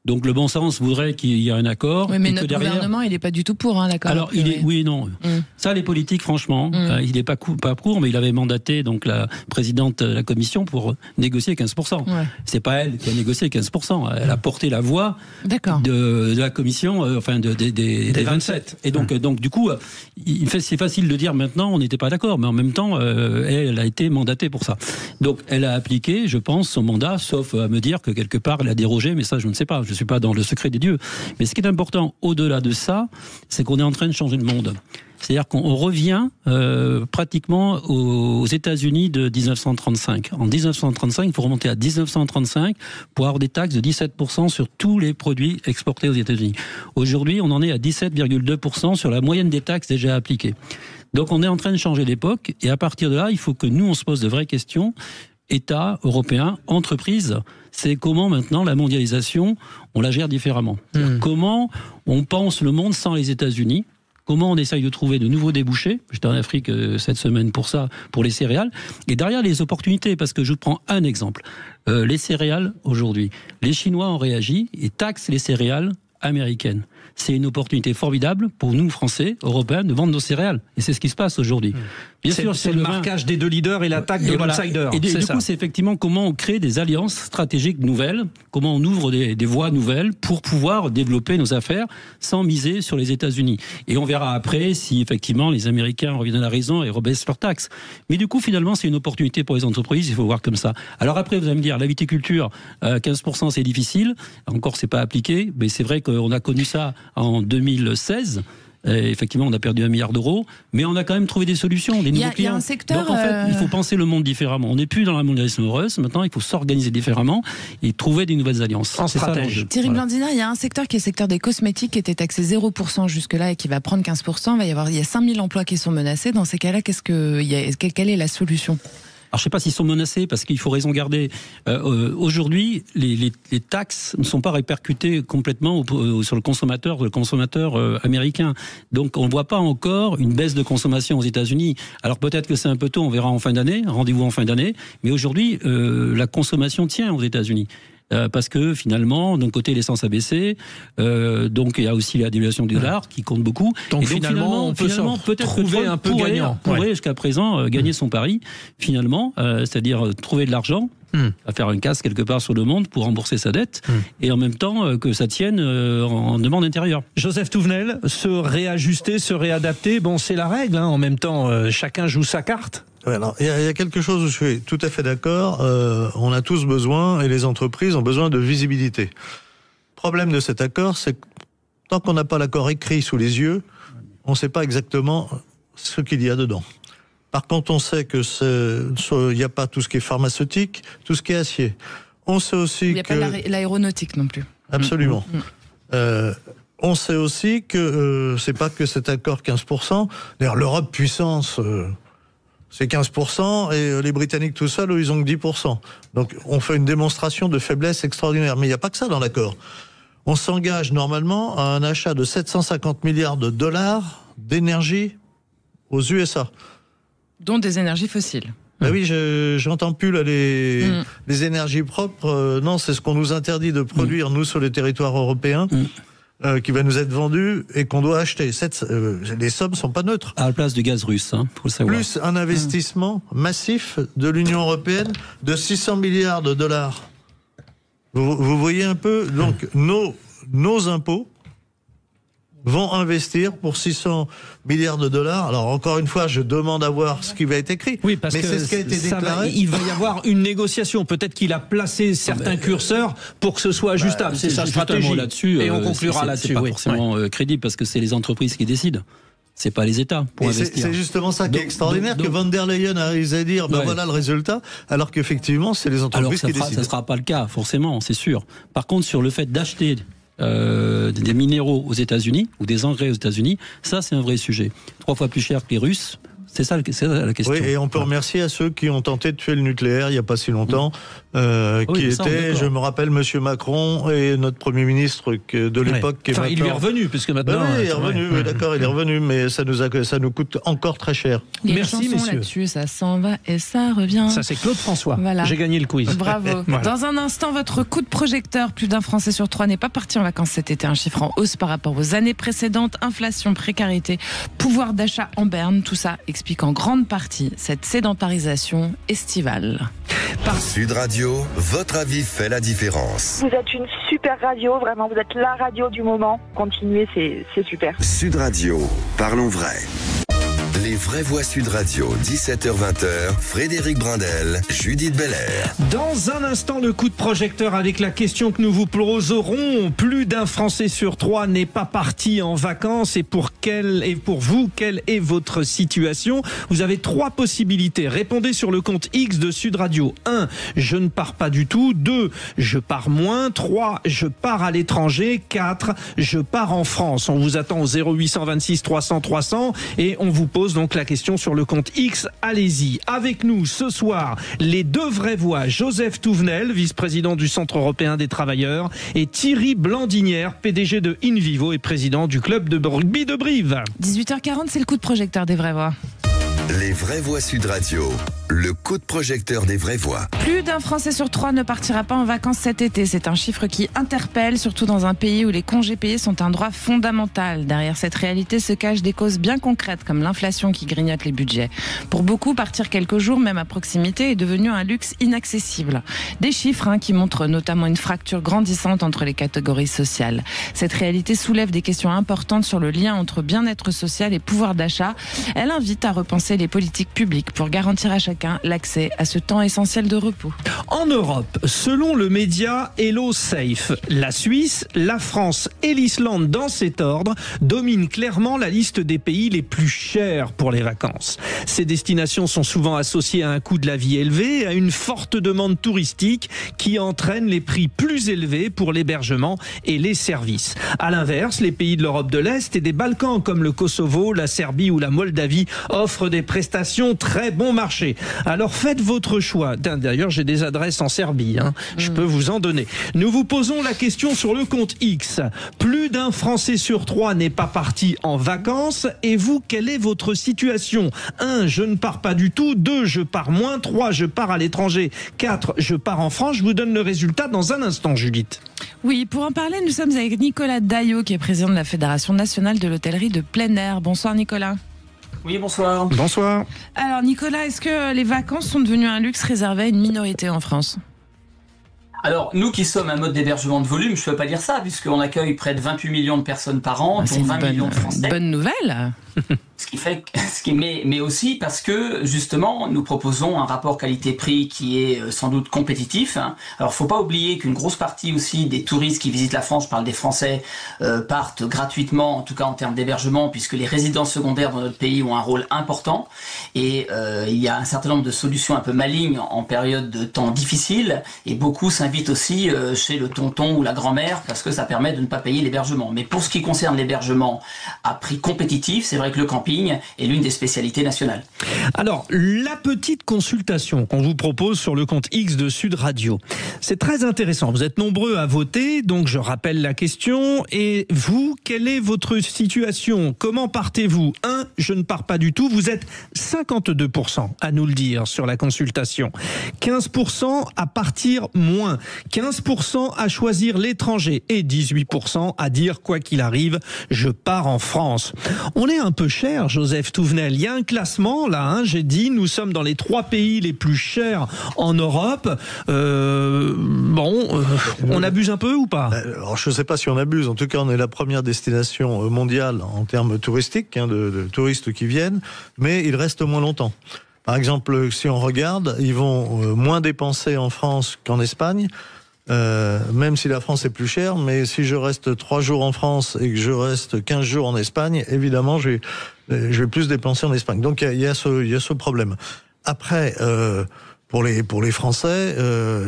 Donc le bon sens voudrait qu'il y ait un accord. Oui, mais notre gouvernement, il n'est pas du tout pour, d'accord. Alors, oui et non. Ça, les politiques, franchement, il n'est pas pour, mais il avait mandaté donc la présidente de la commission pour négocier 15%. Ouais. C'est pas elle qui a négocié 15%. Elle a porté la voix de la commission, des 27. Et donc du coup, c'est facile de dire maintenant, on n'était pas d'accord, mais en même temps, elle a été mandatée pour ça. Donc, elle a appliqué, je pense, son mandat, sauf à me dire que quelque part, elle a dérogé, mais ça, je ne sais pas. Je ne suis pas dans le secret des dieux. Mais ce qui est important, au-delà de ça, c'est qu'on est en train de changer le monde. C'est-à-dire qu'on revient pratiquement aux États-Unis de 1935. En 1935, il faut remonter à 1935 pour avoir des taxes de 17% sur tous les produits exportés aux États-Unis. Aujourd'hui, on en est à 17,2% sur la moyenne des taxes déjà appliquées. Donc on est en train de changer d'époque, et à partir de là, il faut que nous, on se pose de vraies questions. État, européen, entreprise, c'est comment maintenant la mondialisation, on la gère différemment. Comment on pense le monde sans les États-Unis, comment on essaye de trouver de nouveaux débouchés. J'étais en Afrique cette semaine pour ça, pour les céréales. Et derrière les opportunités, parce que je prends un exemple. Les céréales, aujourd'hui, les Chinois ont réagi et taxent les céréales américaines. C'est une opportunité formidable pour nous, Français, Européens, de vendre nos céréales. Et c'est ce qui se passe aujourd'hui. Bien sûr, c'est le marquage des deux leaders et l'attaque de l'outsider. Et du coup, c'est effectivement comment on crée des alliances stratégiques nouvelles, comment on ouvre des voies nouvelles pour pouvoir développer nos affaires sans miser sur les États-Unis. Et on verra après si effectivement les Américains reviennent à la raison et rebaissent leurs taxes. Mais du coup, finalement, c'est une opportunité pour les entreprises, il faut voir comme ça. Alors après, vous allez me dire, la viticulture, 15% c'est difficile, encore c'est pas appliqué, mais c'est vrai qu'on a connu ça en 2016. Et effectivement, on a perdu 1 milliard d'euros, mais on a quand même trouvé des solutions, des nouveaux clients. Il y a un secteur. Donc en fait, il faut penser le monde différemment. On n'est plus dans la mondialisation heureuse. Maintenant, il faut s'organiser différemment et trouver des nouvelles alliances. En stratège. Thierry Blandina, il y a un secteur qui est le secteur des cosmétiques qui était taxé 0% jusque-là et qui va prendre 15%. Il y a 5000 emplois qui sont menacés. Dans ces cas-là, quelle est la solution ? Alors, je ne sais pas s'ils sont menacés, parce qu'il faut raison garder. Aujourd'hui, les taxes ne sont pas répercutées complètement sur le consommateur américain. Donc, on ne voit pas encore une baisse de consommation aux États-Unis. Alors, peut-être que c'est un peu tôt, on verra en fin d'année, rendez-vous en fin d'année. Mais aujourd'hui, la consommation tient aux États-Unis. Parce que finalement, d'un côté, l'essence a baissé, donc il y a aussi la dévaluation du dollar qui compte beaucoup. Donc finalement, on peut peut-être trouver un peu gagnant. Pourrait jusqu'à présent gagner son pari, finalement, c'est-à-dire trouver de l'argent, à faire un casse quelque part sur le monde pour rembourser sa dette, et en même temps que ça tienne en demande intérieure. Joseph Touvenel, se réajuster, se réadapter, bon, c'est la règle, hein. En même temps, chacun joue sa carte. Ouais, alors, il y a quelque chose où je suis tout à fait d'accord. On a tous besoin, et les entreprises ont besoin de visibilité. Le problème de cet accord, c'est que tant qu'on n'a pas l'accord écrit sous les yeux, on ne sait pas exactement ce qu'il y a dedans. Par contre, on sait que il n'y a pas tout ce qui est pharmaceutique, tout ce qui est acier. On sait aussi il n'y a pas l'aéronautique non plus. Absolument. On sait aussi que c'est pas que cet accord 15%. D'ailleurs, l'Europe puissance, c'est 15%, et les Britanniques tout seuls, eux, ils ont que 10%. Donc, on fait une démonstration de faiblesse extraordinaire. Mais il n'y a pas que ça dans l'accord. On s'engage normalement à un achat de 750 milliards de dollars d'énergie aux USA. Dont des énergies fossiles. Ben oui, j'entends plus là les énergies propres. Non, c'est ce qu'on nous interdit de produire, nous, sur le territoire européen. Qui va nous être vendu et qu'on doit acheter. Les sommes sont pas neutres. À la place du gaz russe, hein, faut le savoir. Plus un investissement massif de l'Union européenne de 600 milliards de dollars. Vous voyez un peu, donc nos impôts vont investir pour 600 milliards de dollars. Alors encore une fois, je demande à voir ce qui va être écrit. Oui, parce que c'est ce qui a été déclaré. Il va y avoir une négociation. Peut-être qu'il a placé certains curseurs pour que ce soit ajustable. C'est sa stratégie. Là-dessus, et on conclura là-dessus. C'est pas forcément crédible parce que c'est les entreprises qui décident. C'est pas les États pour investir. C'est justement ça qui est extraordinaire, que Von der Leyen arrive à dire, voilà le résultat, alors qu'effectivement, c'est les entreprises qui décident. Ça sera pas le cas, forcément, c'est sûr. Par contre, sur le fait d'acheter des minéraux aux États-Unis ou des engrais aux États-Unis, ça c'est un vrai sujet. 3 fois plus cher que les Russes. C'est ça la question. Oui, et on peut remercier à ceux qui ont tenté de tuer le nucléaire il n'y a pas si longtemps, qui étaient, je me rappelle, Monsieur Macron et notre Premier ministre de l'époque. Enfin, il lui est revenu, puisque maintenant... oui, il est revenu, d'accord, il est revenu, mais ça nous coûte encore très cher. Merci, messieurs. Là-dessus, ça s'en va et ça revient. Ça, c'est Claude François. Voilà. J'ai gagné le quiz. Bravo. Voilà. Dans un instant, votre coup de projecteur. Plus d'un Français sur 3 n'est pas parti en vacances cet été. Un chiffre en hausse par rapport aux années précédentes. Inflation, précarité, pouvoir d'achat en berne. Tout ça explique en grande partie cette sédentarisation estivale. Sud Radio, votre avis fait la différence. Vous êtes une super radio, vraiment, vous êtes la radio du moment. Continuez, c'est super. Sud Radio, parlons vrai. Les vraies voix Sud Radio, 17h-20h, Frédéric Brindel, Judith Belair. Dans un instant, le coup de projecteur avec la question que nous vous poserons. Plus d'un Français sur 3 n'est pas parti en vacances. Et pour vous, quelle est votre situation? Vous avez 3 possibilités. Répondez sur le compte X de Sud Radio. 1, je ne pars pas du tout. 2, je pars moins. 3, je pars à l'étranger. 4, je pars en France. On vous attend au 0826 300 300 et on vous pose pose donc la question sur le compte X. Allez-y. Avec nous ce soir, les deux vraies voix. Joseph Touvenel, vice-président du Centre européen des travailleurs, et Thierry Blandinière, PDG de InVivo et président du club de rugby de Brive. 18h40, c'est le coup de projecteur des vraies voix. Les vraies voix Sud Radio, le coup de projecteur des vraies voix. Plus d'un Français sur 3 ne partira pas en vacances cet été. C'est un chiffre qui interpelle, surtout dans un pays où les congés payés sont un droit fondamental. Derrière cette réalité se cachent des causes bien concrètes, comme l'inflation qui grignote les budgets. Pour beaucoup, partir quelques jours, même à proximité, est devenu un luxe inaccessible. Des chiffres qui montrent notamment une fracture grandissante entre les catégories sociales. Cette réalité soulève des questions importantes sur le lien entre bien-être social et pouvoir d'achat. Elle invite à repenser les politiques publiques pour garantir à chacun l'accès à ce temps essentiel de repos. En Europe, selon le média Hello Safe, la Suisse, la France et l'Islande, dans cet ordre, dominent clairement la liste des pays les plus chers pour les vacances. Ces destinations sont souvent associées à un coût de la vie élevé et à une forte demande touristique qui entraîne les prix plus élevés pour l'hébergement et les services. À l'inverse, les pays de l'Europe de l'Est et des Balkans comme le Kosovo, la Serbie ou la Moldavie offrent des prestations très bon marché. Alors faites votre choix. D'ailleurs, j'ai des adresses en Serbie, je peux vous en donner. Nous vous posons la question sur le compte X. Plus d'un Français sur 3 n'est pas parti en vacances. Et vous, quelle est votre situation ? 1, je ne pars pas du tout. 2, je pars moins. 3, je pars à l'étranger. 4, je pars en France. Je vous donne le résultat dans un instant, Judith. Oui, pour en parler, nous sommes avec Nicolas Daillot, qui est président de la Fédération nationale de l'hôtellerie de plein air. Bonsoir Nicolas. Oui, bonsoir. Bonsoir. Alors Nicolas, est-ce que les vacances sont devenues un luxe réservé à une minorité en France ? Alors, nous qui sommes un mode d'hébergement de volume, je ne peux pas dire ça, puisqu'on accueille près de 28 millions de personnes par an, dont 20 millions de Français. Bonne nouvelle. Mais aussi parce que, justement, nous proposons un rapport qualité-prix qui est sans doute compétitif. Alors, faut pas oublier qu'une grosse partie aussi des touristes qui visitent la France, je parle des Français, partent gratuitement, en tout cas en termes d'hébergement, puisque les résidences secondaires dans notre pays ont un rôle important. Et il y a un certain nombre de solutions un peu malignes en période de temps difficile. Et beaucoup s'invitent aussi chez le tonton ou la grand-mère, parce que ça permet de ne pas payer l'hébergement. Mais pour ce qui concerne l'hébergement à prix compétitif, c'est vrai que le camping est l'une des spécialités nationales. Alors, la petite consultation qu'on vous propose sur le compte X de Sud Radio, c'est très intéressant. Vous êtes nombreux à voter, donc je rappelle la question. Et vous, quelle est votre situation ? Comment partez-vous ? 1, je ne pars pas du tout. Vous êtes 52% à nous le dire sur la consultation. 15% à partir moins. 15% à choisir l'étranger. Et 18% à dire, quoi qu'il arrive, je pars en France. On est un peu cher, Joseph Touvenel. Il y a un classement, là, j'ai dit, nous sommes dans les 3 pays les plus chers en Europe. On abuse un peu ou pas ? Alors, je ne sais pas si on abuse. En tout cas, on est la première destination mondiale en termes touristiques, de touristes qui viennent, mais ils restent moins longtemps. Par exemple, si on regarde, ils vont moins dépenser en France qu'en Espagne. Même si la France est plus chère, mais si je reste 3 jours en France et que je reste 15 jours en Espagne, évidemment, je vais plus dépenser en Espagne. Donc, il y a ce problème. Après, pour les Français,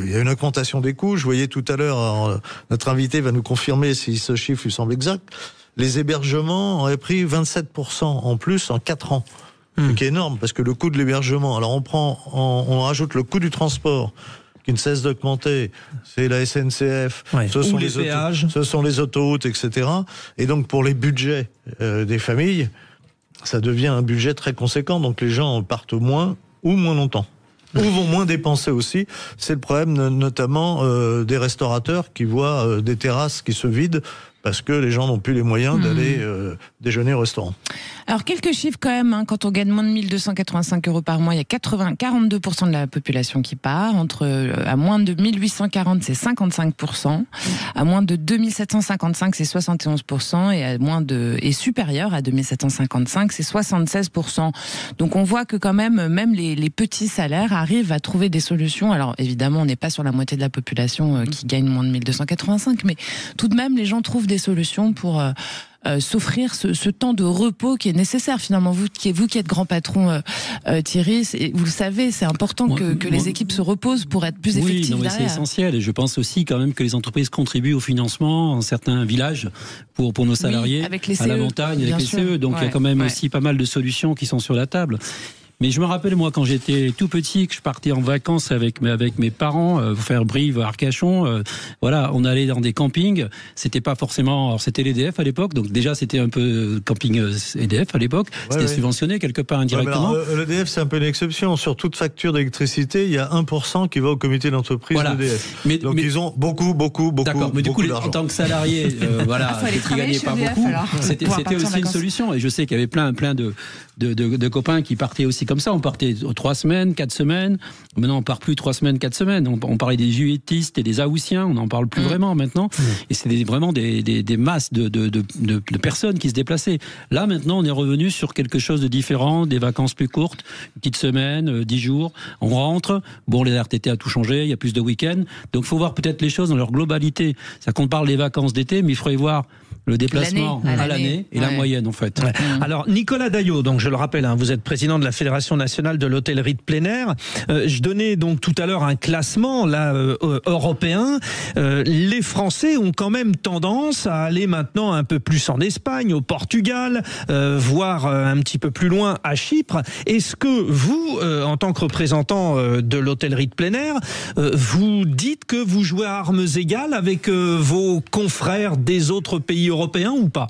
il y a une augmentation des coûts. Je voyais tout à l'heure, notre invité va nous confirmer si ce chiffre lui semble exact. Les hébergements auraient pris 27% en plus en 4 ans. Ce qui est énorme, parce que le coût de l'hébergement, alors on rajoute le coût du transport, qui ne cesse d'augmenter, c'est la SNCF, ce sont les péages, ce sont les autoroutes, etc. Et donc pour les budgets des familles, ça devient un budget très conséquent. Donc les gens partent moins ou moins longtemps. Ou vont moins dépenser aussi. C'est le problème notamment des restaurateurs qui voient des terrasses qui se vident parce que les gens n'ont plus les moyens d'aller déjeuner au restaurant. Alors, quelques chiffres quand même. Quand on gagne moins de 1 285 € par mois, il y a 42% de la population qui part. À moins de 1 840, c'est 55%. À moins de 2 755, c'est 71%. Et supérieur à 2 755, c'est 76%. Donc, on voit que quand même les petits salaires arrivent à trouver des solutions. Alors, évidemment, on n'est pas sur la moitié de la population qui gagne moins de 1 285, mais tout de même, les gens trouvent des solutions pour s'offrir ce temps de repos qui est nécessaire finalement. Vous qui êtes grand patron, Thierry, vous le savez, c'est important que les équipes se reposent pour être plus effectives derrière. C'est essentiel. Et je pense aussi quand même que les entreprises contribuent au financement en certains villages pour nos salariés, avec les CE, à la montagne, avec les CE. Donc il y a quand même aussi pas mal de solutions qui sont sur la table. Mais je me rappelle, moi, quand j'étais tout petit, que je partais en vacances avec mes parents, faire Brive, Arcachon, voilà, on allait dans des campings. C'était pas forcément, alors c'était l'EDF à l'époque, donc déjà c'était un peu camping EDF à l'époque. C'était subventionné quelque part indirectement. L'EDF, c'est un peu une exception. Sur toute facture d'électricité, il y a 1% qui va au comité d'entreprise d'EDF. Donc ils ont beaucoup D'accord, mais du coup, d'argent. en tant que salarié, voilà, qui gagnait pas beaucoup, c'était aussi une solution. Et je sais qu'il y avait plein de copains qui partaient aussi comme ça. On partait 3 semaines, 4 semaines. Maintenant, on part plus 3 semaines, 4 semaines. On parlait des juétistes et des Haussiens. On n'en parle plus vraiment maintenant. Et c'était vraiment des masses de personnes qui se déplaçaient. Là, maintenant, on est revenu sur quelque chose de différent, des vacances plus courtes, une petite semaine, 10 jours. On rentre. Bon, les RTT a tout changé. Il y a plus de week-ends. Donc, il faut voir peut-être les choses dans leur globalité. C'est-à-dire qu'on parle des vacances d'été, mais il faudrait voir le déplacement à l'année et la moyenne en fait. Ouais. Alors Nicolas Daillot, donc je le rappelle, vous êtes président de la Fédération nationale de l'hôtellerie de plein air. Je donnais donc tout à l'heure un classement là européen. Les Français ont quand même tendance à aller maintenant un peu plus en Espagne, au Portugal, voire un petit peu plus loin à Chypre. Est-ce que vous, en tant que représentant de l'hôtellerie de plein air, vous dites que vous jouez à armes égales avec vos confrères des autres pays européens ou pas ?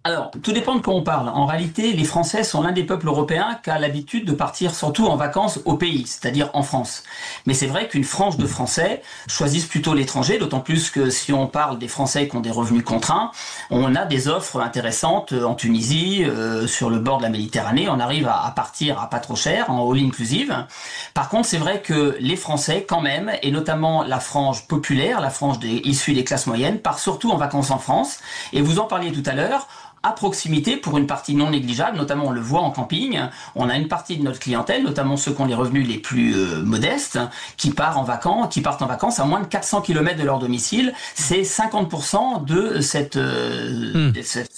Alors, tout dépend de quoi on parle. En réalité, les Français sont l'un des peuples européens qui a l'habitude de partir surtout en vacances au pays, c'est-à-dire en France. Mais c'est vrai qu'une frange de Français choisissent plutôt l'étranger, d'autant plus que si on parle des Français qui ont des revenus contraints, on a des offres intéressantes en Tunisie, sur le bord de la Méditerranée. On arrive à partir à pas trop cher, en all-inclusive. Par contre, c'est vrai que les Français, quand même, et notamment la frange populaire, la frange issue des classes moyennes, part surtout en vacances en France. Et vous en parliez tout à l'heure, à proximité pour une partie non négligeable, notamment on le voit en camping, on a une partie de notre clientèle, notamment ceux qui ont les revenus les plus modestes, qui partent en vacances à moins de 400 km de leur domicile. C'est 50% de cette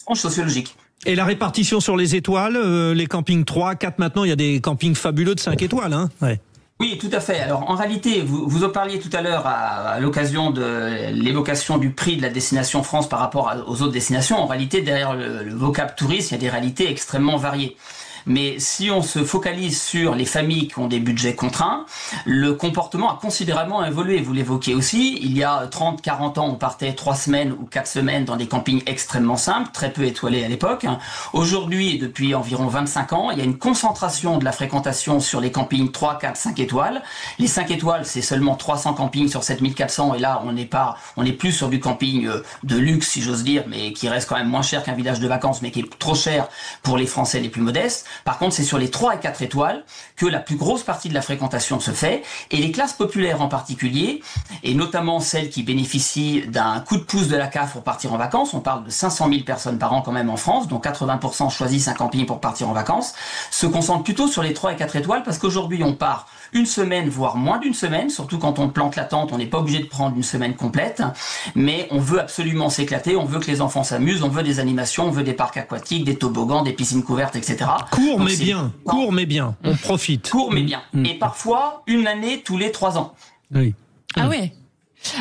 frange sociologique. Et la répartition sur les étoiles, les campings 3, 4 maintenant, il y a des campings fabuleux de 5 étoiles, hein. Ouais. Oui, tout à fait. Alors, en réalité, vous en parliez tout à l'heure à l'occasion de l'évocation du prix de la destination France par rapport aux autres destinations. En réalité, derrière le vocable tourisme, il y a des réalités extrêmement variées. Mais si on se focalise sur les familles qui ont des budgets contraints, le comportement a considérablement évolué. Vous l'évoquiez aussi, il y a 30, 40 ans, on partait 3 semaines ou 4 semaines dans des campings extrêmement simples, très peu étoilés à l'époque. Aujourd'hui, et depuis environ 25 ans, il y a une concentration de la fréquentation sur les campings 3, 4, 5 étoiles. Les 5 étoiles, c'est seulement 300 campings sur 7400, et là, on n'est plus sur du camping de luxe, si j'ose dire, mais qui reste quand même moins cher qu'un village de vacances, mais qui est trop cher pour les Français les plus modestes. Par contre, c'est sur les 3 et 4 étoiles que la plus grosse partie de la fréquentation se fait. Et les classes populaires en particulier, et notamment celles qui bénéficient d'un coup de pouce de la CAF pour partir en vacances, on parle de 500 000 personnes par an quand même en France, dont 80% choisissent un camping pour partir en vacances, se concentrent plutôt sur les 3 et 4 étoiles parce qu'aujourd'hui on part une semaine, voire moins d'une semaine, surtout quand on plante la tente, on n'est pas obligé de prendre une semaine complète, mais on veut absolument s'éclater, on veut que les enfants s'amusent, on veut des animations, on veut des parcs aquatiques, des toboggans, des piscines couvertes, etc. Court mais bien, on profite. Court mais bien. Et parfois, une année tous les 3 ans. Oui. Ah ouais.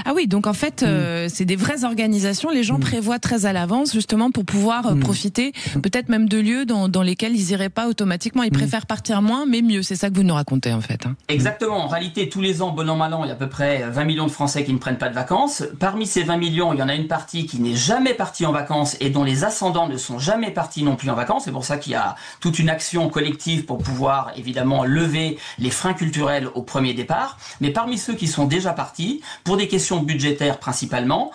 Ah oui, donc en fait, c'est des vraies organisations. Les gens prévoient très à l'avance, justement, pour pouvoir profiter, peut-être même de lieux dans lesquels ils iraient pas automatiquement. Ils préfèrent partir moins, mais mieux. C'est ça que vous nous racontez, en fait. Hein. Exactement. En réalité, tous les ans, bon an, mal an, il y a à peu près 20 millions de Français qui ne prennent pas de vacances. Parmi ces 20 millions, il y en a une partie qui n'est jamais partie en vacances et dont les ascendants ne sont jamais partis non plus en vacances. C'est pour ça qu'il y a toute une action collective pour pouvoir, évidemment, lever les freins culturels au premier départ. Mais parmi ceux qui sont déjà partis, pour des questions budgétaires principalement,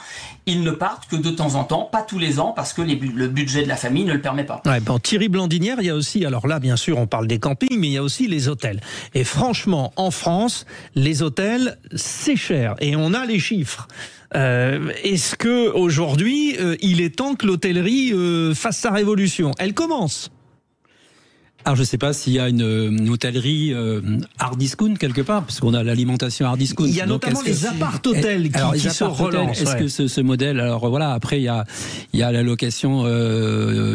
ils ne partent que de temps en temps, pas tous les ans, parce que le budget de la famille ne le permet pas. Ouais, bon, Thierry Blandinière, il y a aussi, alors là bien sûr on parle des campings, mais il y a aussi les hôtels. Et franchement, en France, les hôtels, c'est cher. Et on a les chiffres. Est-ce que aujourd'hui, il est temps que l'hôtellerie fasse sa révolution ? Elle commence. Alors je ne sais pas s'il y a une hôtellerie hard discount quelque part, parce qu'on a l'alimentation hard discount. Il y a notamment les appart-hôtels qui se relancent. Est-ce que ce modèle, alors voilà, après il y a la location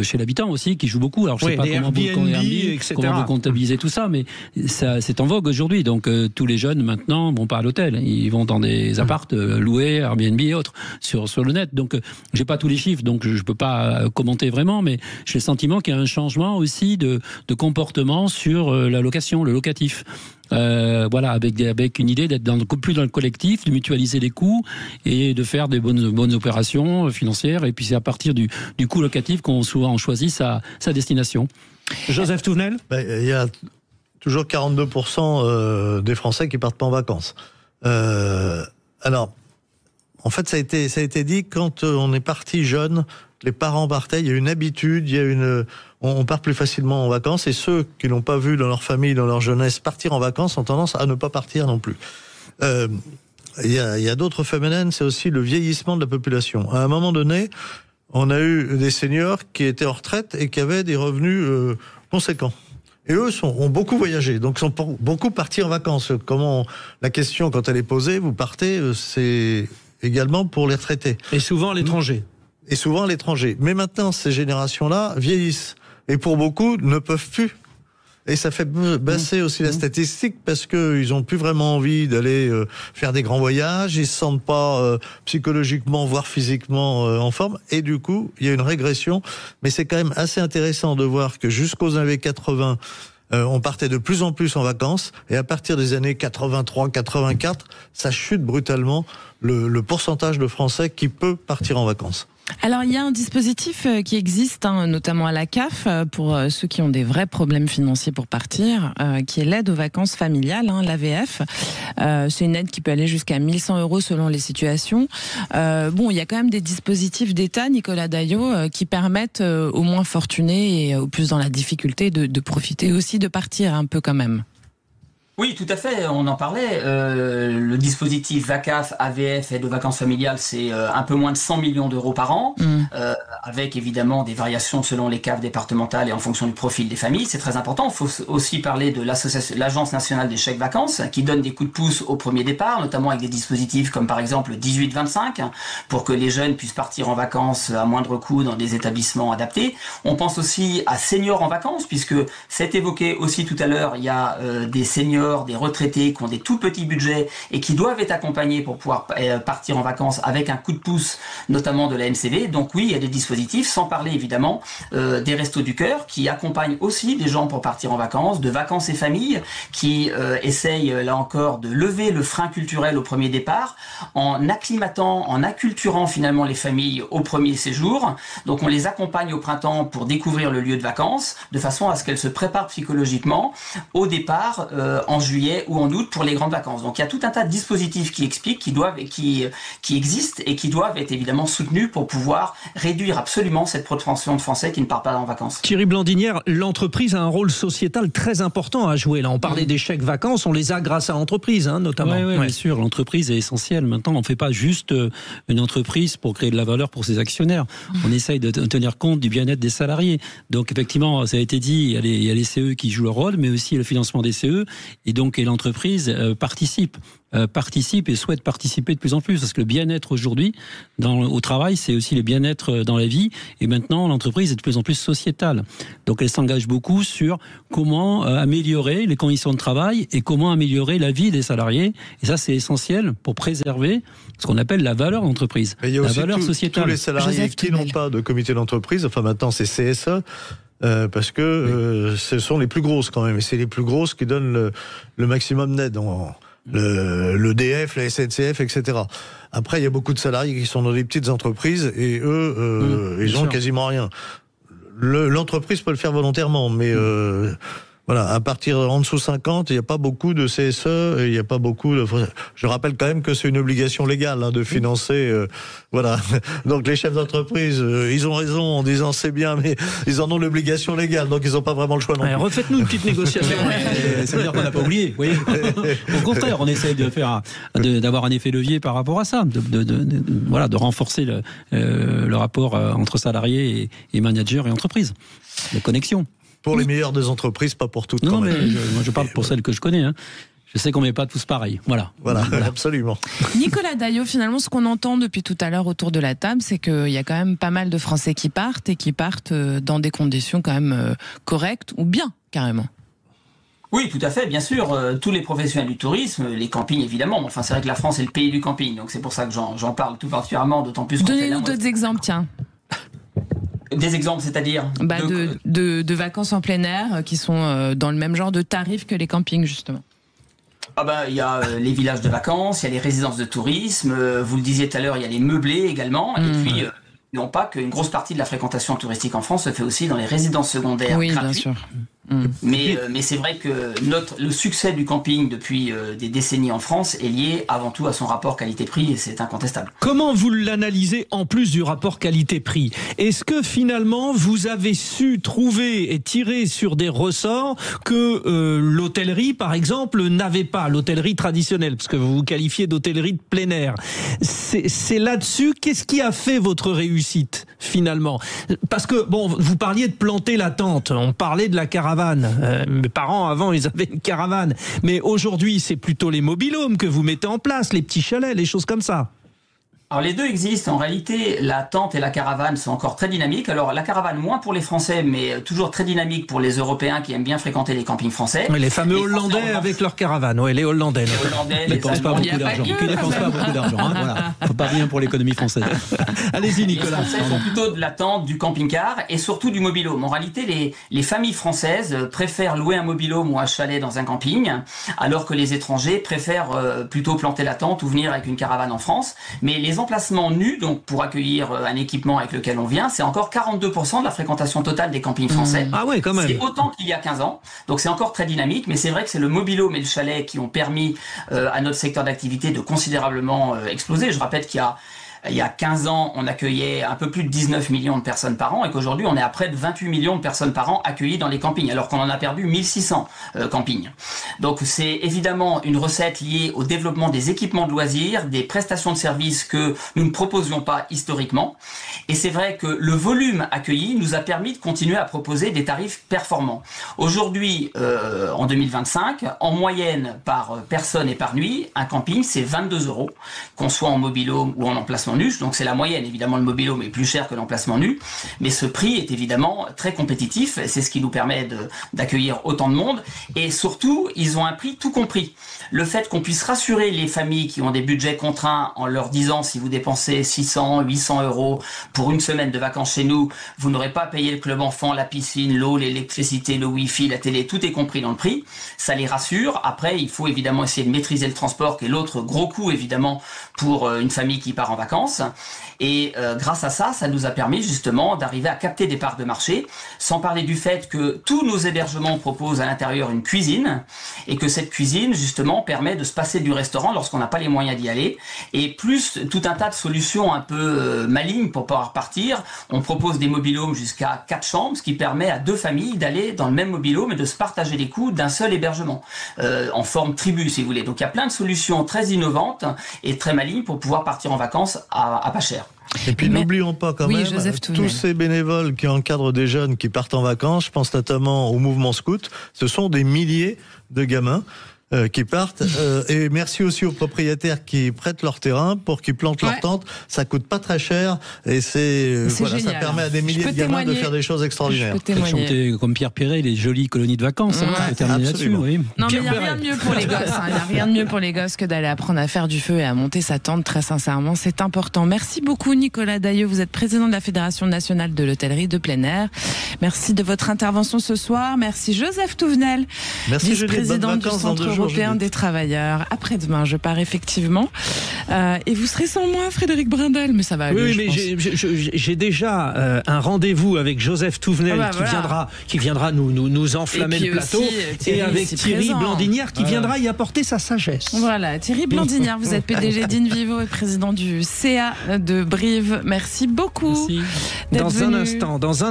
chez l'habitant aussi qui joue beaucoup. Alors je ne sais pas comment vous comptabilisez tout ça, mais ça, c'est en vogue aujourd'hui. Donc tous les jeunes maintenant vont pas à l'hôtel, ils vont dans des apparts loués, Airbnb et autres sur le net. Donc j'ai pas tous les chiffres, donc je peux pas commenter vraiment, mais j'ai le sentiment qu'il y a un changement aussi de comportement sur la location, le locatif. Voilà, avec une idée d'être plus dans le collectif, de mutualiser les coûts et de faire des bonnes opérations financières. Et puis c'est à partir du coût locatif qu'on souvent choisit sa destination. Joseph Touvenel ? Il y a toujours 42% des Français qui partent pas en vacances. Alors, en fait, ça a été dit quand on est parti jeune, les parents partaient, il y a une habitude, on part plus facilement en vacances, et ceux qui n'ont pas vu dans leur famille, dans leur jeunesse, partir en vacances ont tendance à ne pas partir non plus. Il y a d'autres phénomènes, c'est aussi le vieillissement de la population. À un moment donné, on a eu des seniors qui étaient en retraite et qui avaient des revenus conséquents. Et eux ont beaucoup voyagé, donc sont beaucoup partis en vacances. La question, quand elle est posée, vous partez, c'est également pour les retraités. Et souvent à l'étranger. Mais maintenant, ces générations-là vieillissent. Et pour beaucoup, ne peuvent plus. Et ça fait baisser aussi la statistique parce qu'ils n'ont plus vraiment envie d'aller faire des grands voyages. Ils ne se sentent pas psychologiquement, voire physiquement en forme. Et du coup, il y a une régression. Mais c'est quand même assez intéressant de voir que jusqu'aux années 80, on partait de plus en plus en vacances. Et à partir des années 83, 84, ça chute brutalement le pourcentage de Français qui peut partir en vacances. Alors, il y a un dispositif qui existe, notamment à la CAF, pour ceux qui ont des vrais problèmes financiers pour partir, qui est l'aide aux vacances familiales, l'AVF. C'est une aide qui peut aller jusqu'à 1 100 € selon les situations. Il y a quand même des dispositifs d'État, Nicolas Daillot, qui permettent aux moins fortunés et aux plus dans la difficulté de profiter aussi de partir un peu quand même. Oui, tout à fait, on en parlait. Le dispositif VACAF, AVF, aide aux vacances familiales, c'est un peu moins de 100 millions d'euros par an, avec évidemment des variations selon les CAF départementales et en fonction du profil des familles. C'est très important. Il faut aussi parler de l'Agence nationale des chèques vacances, qui donne des coups de pouce au premier départ, notamment avec des dispositifs comme par exemple le 18-25, pour que les jeunes puissent partir en vacances à moindre coût dans des établissements adaptés. On pense aussi à seniors en vacances, puisque c'est évoqué aussi tout à l'heure, il y a des seniors, des retraités qui ont des tout petits budgets et qui doivent être accompagnés pour pouvoir partir en vacances avec un coup de pouce, notamment de la MCV. Donc oui, il y a des dispositifs, sans parler évidemment des Restos du Cœur qui accompagnent aussi des gens pour partir en vacances, de Vacances et Familles qui essayent là encore de lever le frein culturel au premier départ en acclimatant, en acculturant finalement les familles au premier séjour. Donc on les accompagne au printemps pour découvrir le lieu de vacances de façon à ce qu'elles se préparent psychologiquement au départ en juillet ou en août pour les grandes vacances. Donc il y a tout un tas de dispositifs qui expliquent, qui existent et qui doivent être évidemment soutenus pour pouvoir réduire absolument cette propension de Français qui ne partent pas en vacances. Thierry Blandinière, l'entreprise a un rôle sociétal très important à jouer. Là, on parlait des chèques vacances, on les a grâce à l'entreprise, notamment. Oui, bien sûr, l'entreprise est essentielle. Maintenant, on ne fait pas juste une entreprise pour créer de la valeur pour ses actionnaires. On essaye de tenir compte du bien-être des salariés. Donc effectivement, ça a été dit, il y a les CE qui jouent leur rôle, mais aussi le financement des CE. Et donc, l'entreprise participe et souhaite participer de plus en plus, parce que le bien-être aujourd'hui au travail, c'est aussi le bien-être dans la vie, et maintenant l'entreprise est de plus en plus sociétale. Donc elle s'engage beaucoup sur comment améliorer les conditions de travail et comment améliorer la vie des salariés, et ça c'est essentiel pour préserver ce qu'on appelle la valeur d'entreprise, la valeur sociétale. Tous les salariés qui n'ont pas de comité d'entreprise, enfin maintenant c'est CSE, parce que ce sont les plus grosses quand même, et c'est les plus grosses qui donnent le maximum d'aide. L'EDF, la SNCF, etc. Après, il y a beaucoup de salariés qui sont dans des petites entreprises et eux, ils ont quasiment rien. L'entreprise peut le faire volontairement, mais voilà, à partir en dessous 50, il n'y a pas beaucoup de CSE, et il n'y a pas beaucoup de... Je rappelle quand même que c'est une obligation légale de financer, voilà. Donc les chefs d'entreprise, ils ont raison en disant c'est bien, mais ils en ont l'obligation légale, donc ils n'ont pas vraiment le choix non plus. Refaites-nous une petite négociation. Ça veut dire qu'on n'a pas oublié, oui. Au contraire, on essaye d'avoir un effet levier par rapport à ça, de renforcer le rapport entre salariés et managers et entreprises, la connexion. Pour les meilleures des entreprises, pas pour toutes. Non, quand mais même. je parle pour celles que je connais. Hein. Je sais qu'on met pas tous pareil. Voilà, absolument. Nicolas Daillot, finalement, ce qu'on entend depuis tout à l'heure autour de la table, c'est qu'il y a quand même pas mal de Français qui partent et qui partent dans des conditions quand même correctes ou bien, carrément. Oui, tout à fait, bien sûr. Tous les professionnels du tourisme, les campings évidemment. Enfin, c'est vrai que la France est le pays du camping, donc c'est pour ça que j'en parle tout particulièrement, d'autant plus. Donnez-nous d'autres exemples, tiens. Des exemples, c'est-à-dire de vacances en plein air qui sont dans le même genre de tarifs que les campings, justement. Ah ben, il y a les villages de vacances, il y a les résidences de tourisme, vous le disiez tout à l'heure, il y a les meublés également, et puis non pas qu'une grosse partie de la fréquentation touristique en France se fait aussi dans les résidences secondaires gratuites. Bien sûr. Mais c'est vrai que le succès du camping depuis des décennies en France est lié avant tout à son rapport qualité-prix et c'est incontestable. Comment vous l'analysez en plus du rapport qualité-prix? Est-ce que finalement vous avez su trouver et tirer sur des ressorts que l'hôtellerie par exemple n'avait pas, l'hôtellerie traditionnelle, parce que vous vous qualifiez d'hôtellerie de plein air. C'est là-dessus, qu'est-ce qui a fait votre réussite finalement? Parce que bon, vous parliez de planter la tente, on parlait de la caravane. Mes parents avant ils avaient une caravane, mais aujourd'hui c'est plutôt les mobil-homes que vous mettez en place, les petits chalets, les choses comme ça. Alors les deux existent. En réalité, la tente et la caravane sont encore très dynamiques. Alors la caravane moins pour les Français, mais toujours très dynamique pour les Européens qui aiment bien fréquenter les campings français. Oui, les fameux Hollandais avec leur caravane. Oui, les Hollandais. Les Hollandais, ils dépensent pas beaucoup d'argent. Ils dépensent pas beaucoup d'argent. Hein, voilà. Faut pas rien pour l'économie française. Allez-y, Nicolas. Les Français font plutôt de la tente, du camping-car et surtout du mobil-home. En réalité, les familles françaises préfèrent louer un mobil-home ou un chalet dans un camping, alors que les étrangers préfèrent plutôt planter la tente ou venir avec une caravane en France. Mais les emplacements nus, donc pour accueillir un équipement avec lequel on vient, c'est encore 42% de la fréquentation totale des campings français. Ah ouais, quand même. C'est autant qu'il y a 15 ans. Donc c'est encore très dynamique, mais c'est vrai que c'est le mobil-home et le chalet qui ont permis à notre secteur d'activité de considérablement exploser. Je rappelle qu'il y a 15 ans, on accueillait un peu plus de 19 millions de personnes par an et qu'aujourd'hui, on est à près de 28 millions de personnes par an accueillies dans les campings, alors qu'on en a perdu 1600 campings. Donc c'est évidemment une recette liée au développement des équipements de loisirs, des prestations de services que nous ne proposions pas historiquement. Et c'est vrai que le volume accueilli nous a permis de continuer à proposer des tarifs performants. Aujourd'hui, en 2025, en moyenne par personne et par nuit, un camping, c'est 22 €, qu'on soit en mobil-home ou en emplacement nu, donc c'est la moyenne. Évidemment, le mobil-home est plus cher que l'emplacement nu, mais ce prix est évidemment très compétitif, c'est ce qui nous permet d'accueillir autant de monde, et surtout, ils ont un prix tout compris. Le fait qu'on puisse rassurer les familles qui ont des budgets contraints en leur disant si vous dépensez 600, 800 € pour une semaine de vacances chez nous, vous n'aurez pas payé le club enfant, la piscine, l'eau, l'électricité, le wifi, la télé, tout est compris dans le prix, ça les rassure. Après, il faut évidemment essayer de maîtriser le transport, qui est l'autre gros coût évidemment pour une famille qui part en vacances. Et grâce à ça, ça nous a permis justement d'arriver à capter des parts de marché, sans parler du fait que tous nos hébergements proposent à l'intérieur une cuisine, et que cette cuisine justement permet de se passer du restaurant lorsqu'on n'a pas les moyens d'y aller, et plus tout un tas de solutions un peu malignes pour pouvoir partir. On propose des mobil-homes jusqu'à 4 chambres, ce qui permet à 2 familles d'aller dans le même mobil-home et de se partager les coûts d'un seul hébergement, en forme tribu si vous voulez. Donc il y a plein de solutions très innovantes et très malignes pour pouvoir partir en vacances à pas cher. Et puis n'oublions pas quand même tous ces bénévoles qui encadrent des jeunes qui partent en vacances, je pense notamment au mouvement scout, ce sont des milliers de gamins qui partent, et merci aussi aux propriétaires qui prêtent leur terrain pour qu'ils plantent leur tente. Ça coûte pas très cher et voilà, ça permet à des milliers de gamins de faire des choses extraordinaires. Chanter comme Pierre Perret, les jolies colonies de vacances. Terminer là-dessus, oui. Non, mais il n'y a rien de mieux pour les gosses. Il n'y a rien de mieux pour les gosses que d'aller apprendre à faire du feu et à monter sa tente. Très sincèrement, c'est important. Merci beaucoup, Nicolas Daillot. Vous êtes président de la Fédération nationale de l'hôtellerie de plein air. Merci de votre intervention ce soir. Merci Joseph Touvenel, vice-président du Centre européen des travailleurs. Après-demain, je pars effectivement. Et vous serez sans moi, Frédéric Brindel, mais ça va aller. Oui, mais j'ai déjà un rendez-vous avec Joseph Touvenel qui viendra nous enflammer le plateau, et avec Thierry Blandinière qui viendra y apporter sa sagesse. Voilà, Thierry Blandinière, vous êtes PDG d'Invivo et président du CA de Brive. Merci beaucoup. Dans un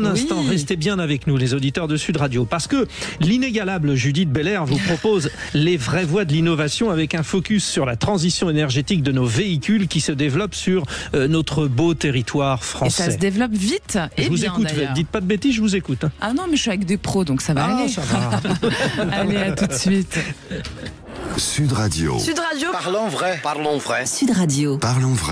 instant, restez bien avec nous, les auditeurs de Sud Radio, parce que l'inégalable Judith Belair vous propose les les vraies voies de l'innovation avec un focus sur la transition énergétique de nos véhicules qui se développe sur notre beau territoire français. Et ça se développe vite et je vous bien écoute, d'ailleurs. dites pas de bêtises, je vous écoute. Ah non, mais je suis avec des pros, donc ça va aller. Ça va. Allez, à tout de suite. Sud Radio. Sud Radio. Parlons vrai. Parlons vrai. Sud Radio. Parlons vrai.